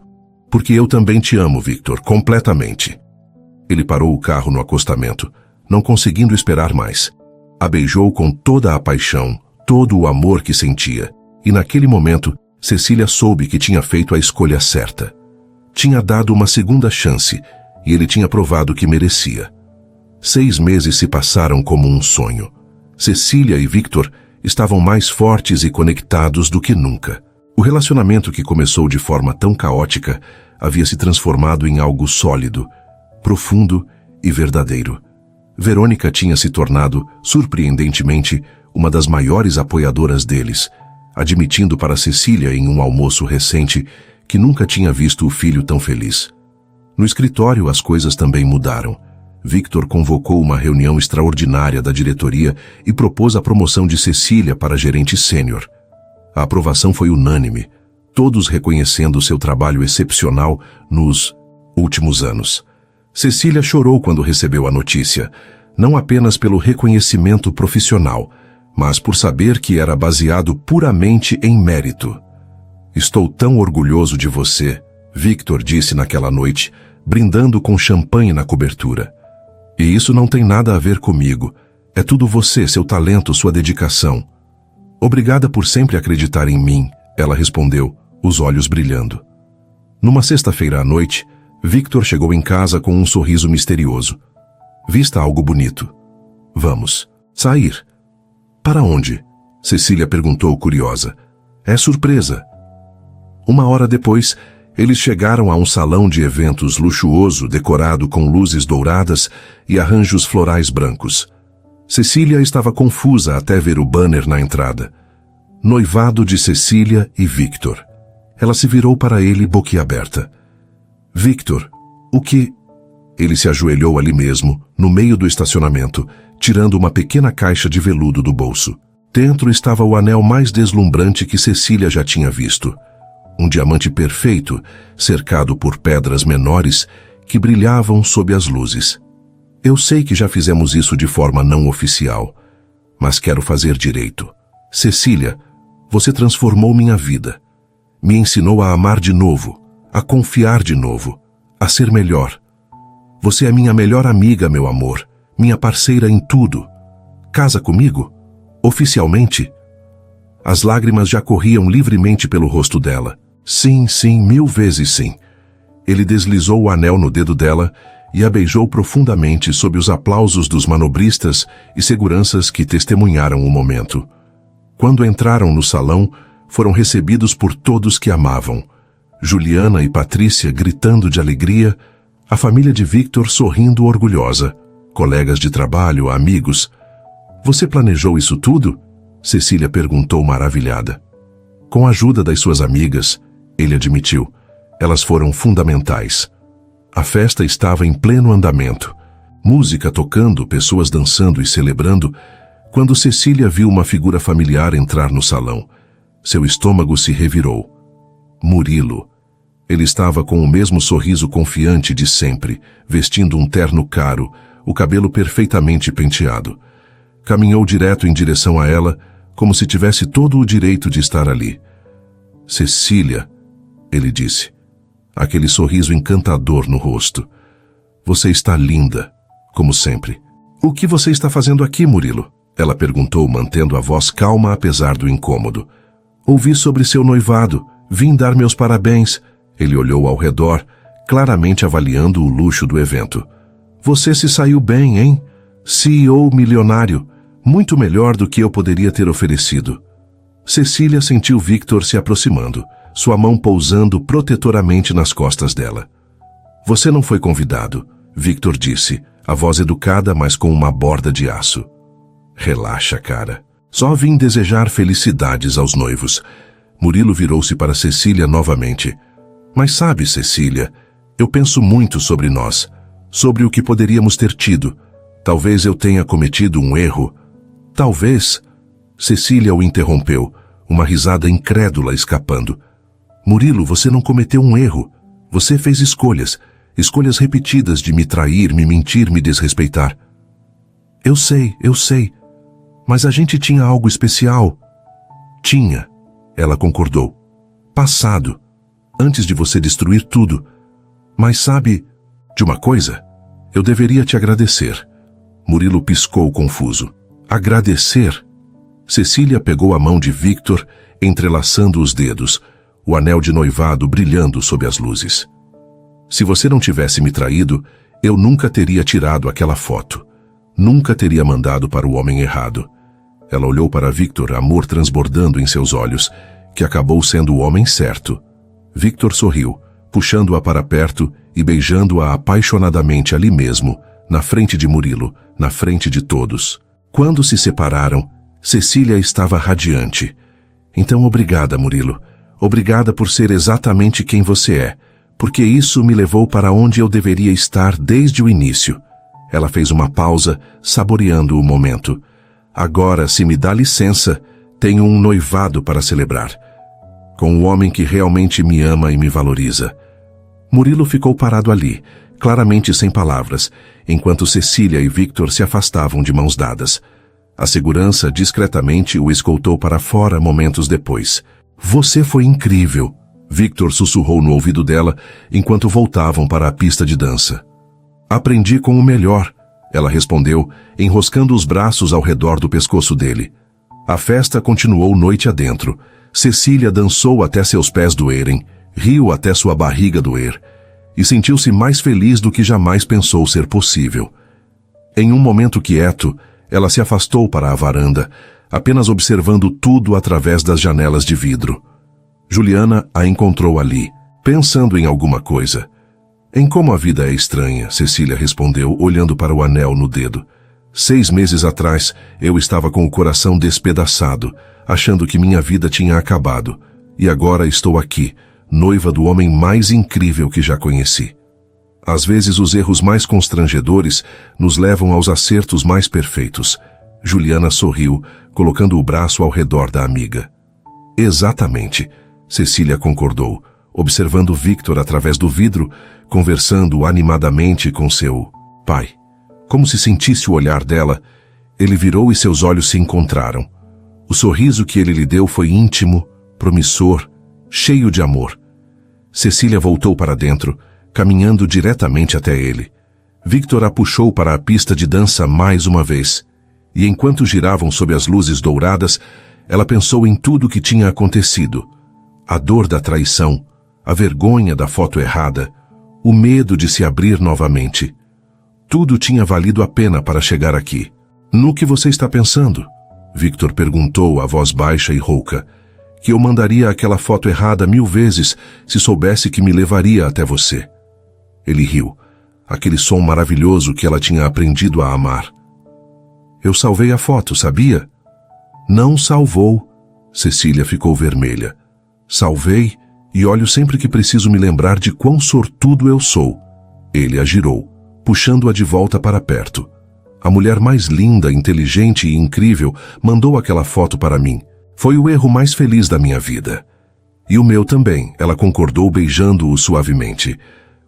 Porque eu também te amo, Victor, completamente. Ele parou o carro no acostamento, não conseguindo esperar mais. A beijou com toda a paixão, todo o amor que sentia. E naquele momento, Cecília soube que tinha feito a escolha certa. Tinha dado uma segunda chance, e ele tinha provado que merecia. 6 meses se passaram como um sonho. Cecília e Victor estavam mais fortes e conectados do que nunca. O relacionamento que começou de forma tão caótica havia se transformado em algo sólido, profundo e verdadeiro. Verônica tinha se tornado, surpreendentemente, uma das maiores apoiadoras deles, admitindo para Cecília em um almoço recente que nunca tinha visto o filho tão feliz. No escritório, as coisas também mudaram. Victor convocou uma reunião extraordinária da diretoria e propôs a promoção de Cecília para gerente sênior. A aprovação foi unânime, todos reconhecendo seu trabalho excepcional nos últimos anos. Cecília chorou quando recebeu a notícia, não apenas pelo reconhecimento profissional, mas por saber que era baseado puramente em mérito. Estou tão orgulhoso de você, Victor disse naquela noite, brindando com champanhe na cobertura. E isso não tem nada a ver comigo. É tudo você, seu talento, sua dedicação. Obrigada por sempre acreditar em mim, ela respondeu, os olhos brilhando. Numa sexta-feira à noite, Victor chegou em casa com um sorriso misterioso. Vista algo bonito. Vamos sair. Para onde? Cecília perguntou curiosa. É surpresa. 1 hora depois, eles chegaram a um salão de eventos luxuoso decorado com luzes douradas e arranjos florais brancos. Cecília estava confusa até ver o banner na entrada. Noivado de Cecília e Victor. Ela se virou para ele boquiaberta. Victor, o que... Ele se ajoelhou ali mesmo, no meio do estacionamento, tirando uma pequena caixa de veludo do bolso. Dentro estava o anel mais deslumbrante que Cecília já tinha visto. Um diamante perfeito, cercado por pedras menores que brilhavam sob as luzes. Eu sei que já fizemos isso de forma não oficial, mas quero fazer direito. Cecília, você transformou minha vida. Me ensinou a amar de novo, a confiar de novo, a ser melhor. Você é minha melhor amiga, meu amor, minha parceira em tudo. Casa comigo? Oficialmente? As lágrimas já corriam livremente pelo rosto dela. Sim, sim, 1000 vezes sim. Ele deslizou o anel no dedo dela e a beijou profundamente sob os aplausos dos manobristas e seguranças que testemunharam o momento. Quando entraram no salão, foram recebidos por todos que amavam. Juliana e Patrícia gritando de alegria, a família de Victor sorrindo orgulhosa, colegas de trabalho, amigos. Você planejou isso tudo? Cecília perguntou maravilhada. Com a ajuda das suas amigas, ele admitiu, elas foram fundamentais. A festa estava em pleno andamento. Música tocando, pessoas dançando e celebrando, quando Cecília viu uma figura familiar entrar no salão. Seu estômago se revirou. Murilo. Ele estava com o mesmo sorriso confiante de sempre, vestindo um terno caro, o cabelo perfeitamente penteado. Caminhou direto em direção a ela, como se tivesse todo o direito de estar ali. Cecília, ele disse, aquele sorriso encantador no rosto. Você está linda, como sempre. O que você está fazendo aqui, Murilo? Ela perguntou, mantendo a voz calma apesar do incômodo. Ouvi sobre seu noivado, vim dar meus parabéns. Ele olhou ao redor, claramente avaliando o luxo do evento. Você se saiu bem, hein? CEO milionário, muito melhor do que eu poderia ter oferecido. Cecília sentiu Victor se aproximando, sua mão pousando protetoramente nas costas dela. Você não foi convidado, Victor disse, a voz educada, mas com uma borda de aço. Relaxa, cara. Só vim desejar felicidades aos noivos. Murilo virou-se para Cecília novamente. Mas sabe, Cecília, eu penso muito sobre nós, sobre o que poderíamos ter tido. Talvez eu tenha cometido um erro. Talvez... Cecília o interrompeu, uma risada incrédula escapando. Murilo, você não cometeu um erro. Você fez escolhas repetidas de me trair, me mentir, me desrespeitar. Eu sei. Mas a gente tinha algo especial. Tinha, ela concordou. Passado, antes de você destruir tudo. Mas sabe de uma coisa? Eu deveria te agradecer. Murilo piscou confuso. Agradecer? Cecília pegou a mão de Victor, entrelaçando os dedos, o anel de noivado brilhando sob as luzes. Se você não tivesse me traído, eu nunca teria tirado aquela foto. Nunca teria mandado para o homem errado. Ela olhou para Victor, amor transbordando em seus olhos, que acabou sendo o homem certo. Victor sorriu, puxando-a para perto e beijando-a apaixonadamente ali mesmo, na frente de Murilo, na frente de todos. Quando se separaram, Cecília estava radiante. Então obrigada, Murilo. Obrigada por ser exatamente quem você é, porque isso me levou para onde eu deveria estar desde o início. Ela fez uma pausa, saboreando o momento. Agora, se me dá licença, tenho um noivado para celebrar. Com um homem que realmente me ama e me valoriza. Murilo ficou parado ali, claramente sem palavras, enquanto Cecília e Victor se afastavam de mãos dadas. A segurança discretamente o escoltou para fora momentos depois. Você foi incrível, Victor sussurrou no ouvido dela enquanto voltavam para a pista de dança. Aprendi com o melhor, ela respondeu, enroscando os braços ao redor do pescoço dele. A festa continuou noite adentro. Cecília dançou até seus pés doerem, riu até sua barriga doer, e sentiu-se mais feliz do que jamais pensou ser possível. Em um momento quieto, ela se afastou para a varanda, apenas observando tudo através das janelas de vidro. Juliana a encontrou ali, pensando em alguma coisa. Em como a vida é estranha, Cecília respondeu, olhando para o anel no dedo. 6 meses atrás, eu estava com o coração despedaçado, achando que minha vida tinha acabado. E agora estou aqui, noiva do homem mais incrível que já conheci. Às vezes os erros mais constrangedores nos levam aos acertos mais perfeitos. Juliana sorriu, colocando o braço ao redor da amiga. Exatamente, Cecília concordou, observando Victor através do vidro, conversando animadamente com seu pai. Como se sentisse o olhar dela, ele virou e seus olhos se encontraram. O sorriso que ele lhe deu foi íntimo, promissor, cheio de amor. Cecília voltou para dentro, caminhando diretamente até ele. Victor a puxou para a pista de dança mais uma vez, e enquanto giravam sob as luzes douradas, ela pensou em tudo o que tinha acontecido. A dor da traição, a vergonha da foto errada, o medo de se abrir novamente. Tudo tinha valido a pena para chegar aqui. No que você está pensando? Victor perguntou, a voz baixa e rouca. Que eu mandaria aquela foto errada 1000 vezes se soubesse que me levaria até você. Ele riu, aquele som maravilhoso que ela tinha aprendido a amar. Eu salvei a foto, sabia? Não salvou. Cecília ficou vermelha. Salvei e olho sempre que preciso me lembrar de quão sortudo eu sou. Ele a girou, puxando-a de volta para perto. A mulher mais linda, inteligente e incrível mandou aquela foto para mim. Foi o erro mais feliz da minha vida. E o meu também, ela concordou beijando-o suavemente.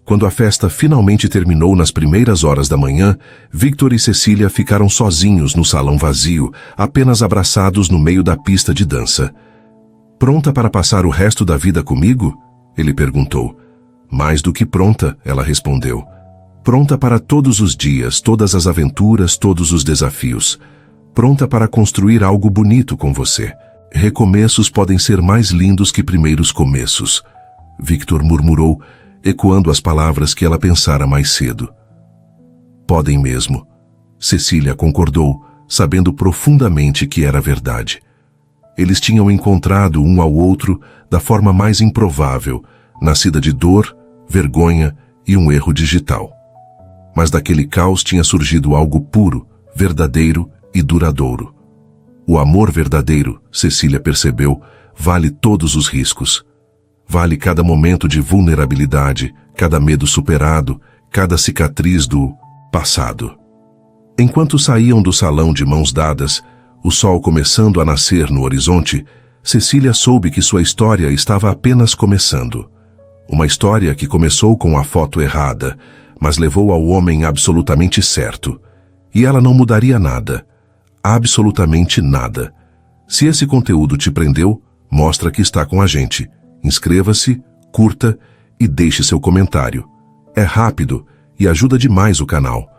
Quando a festa finalmente terminou nas primeiras horas da manhã, Victor e Cecília ficaram sozinhos no salão vazio, apenas abraçados no meio da pista de dança. Pronta para passar o resto da vida comigo? Ele perguntou. Mais do que pronta, ela respondeu. Pronta para todos os dias, todas as aventuras, todos os desafios. Pronta para construir algo bonito com você. Recomeços podem ser mais lindos que primeiros começos. Victor murmurou, ecoando as palavras que ela pensara mais cedo. Podem mesmo. Cecília concordou, sabendo profundamente que era verdade. Eles tinham encontrado um ao outro da forma mais improvável, nascida de dor, vergonha e um erro digital. Mas daquele caos tinha surgido algo puro, verdadeiro e duradouro. O amor verdadeiro, Cecília percebeu, vale todos os riscos. Vale cada momento de vulnerabilidade, cada medo superado, cada cicatriz do passado. Enquanto saíam do salão de mãos dadas, o sol começando a nascer no horizonte, Cecília soube que sua história estava apenas começando. Uma história que começou com a foto errada, mas levou ao homem absolutamente certo. E ela não mudaria nada. Absolutamente nada. Se esse conteúdo te prendeu, mostra que está com a gente. Inscreva-se, curta e deixe seu comentário. É rápido e ajuda demais o canal.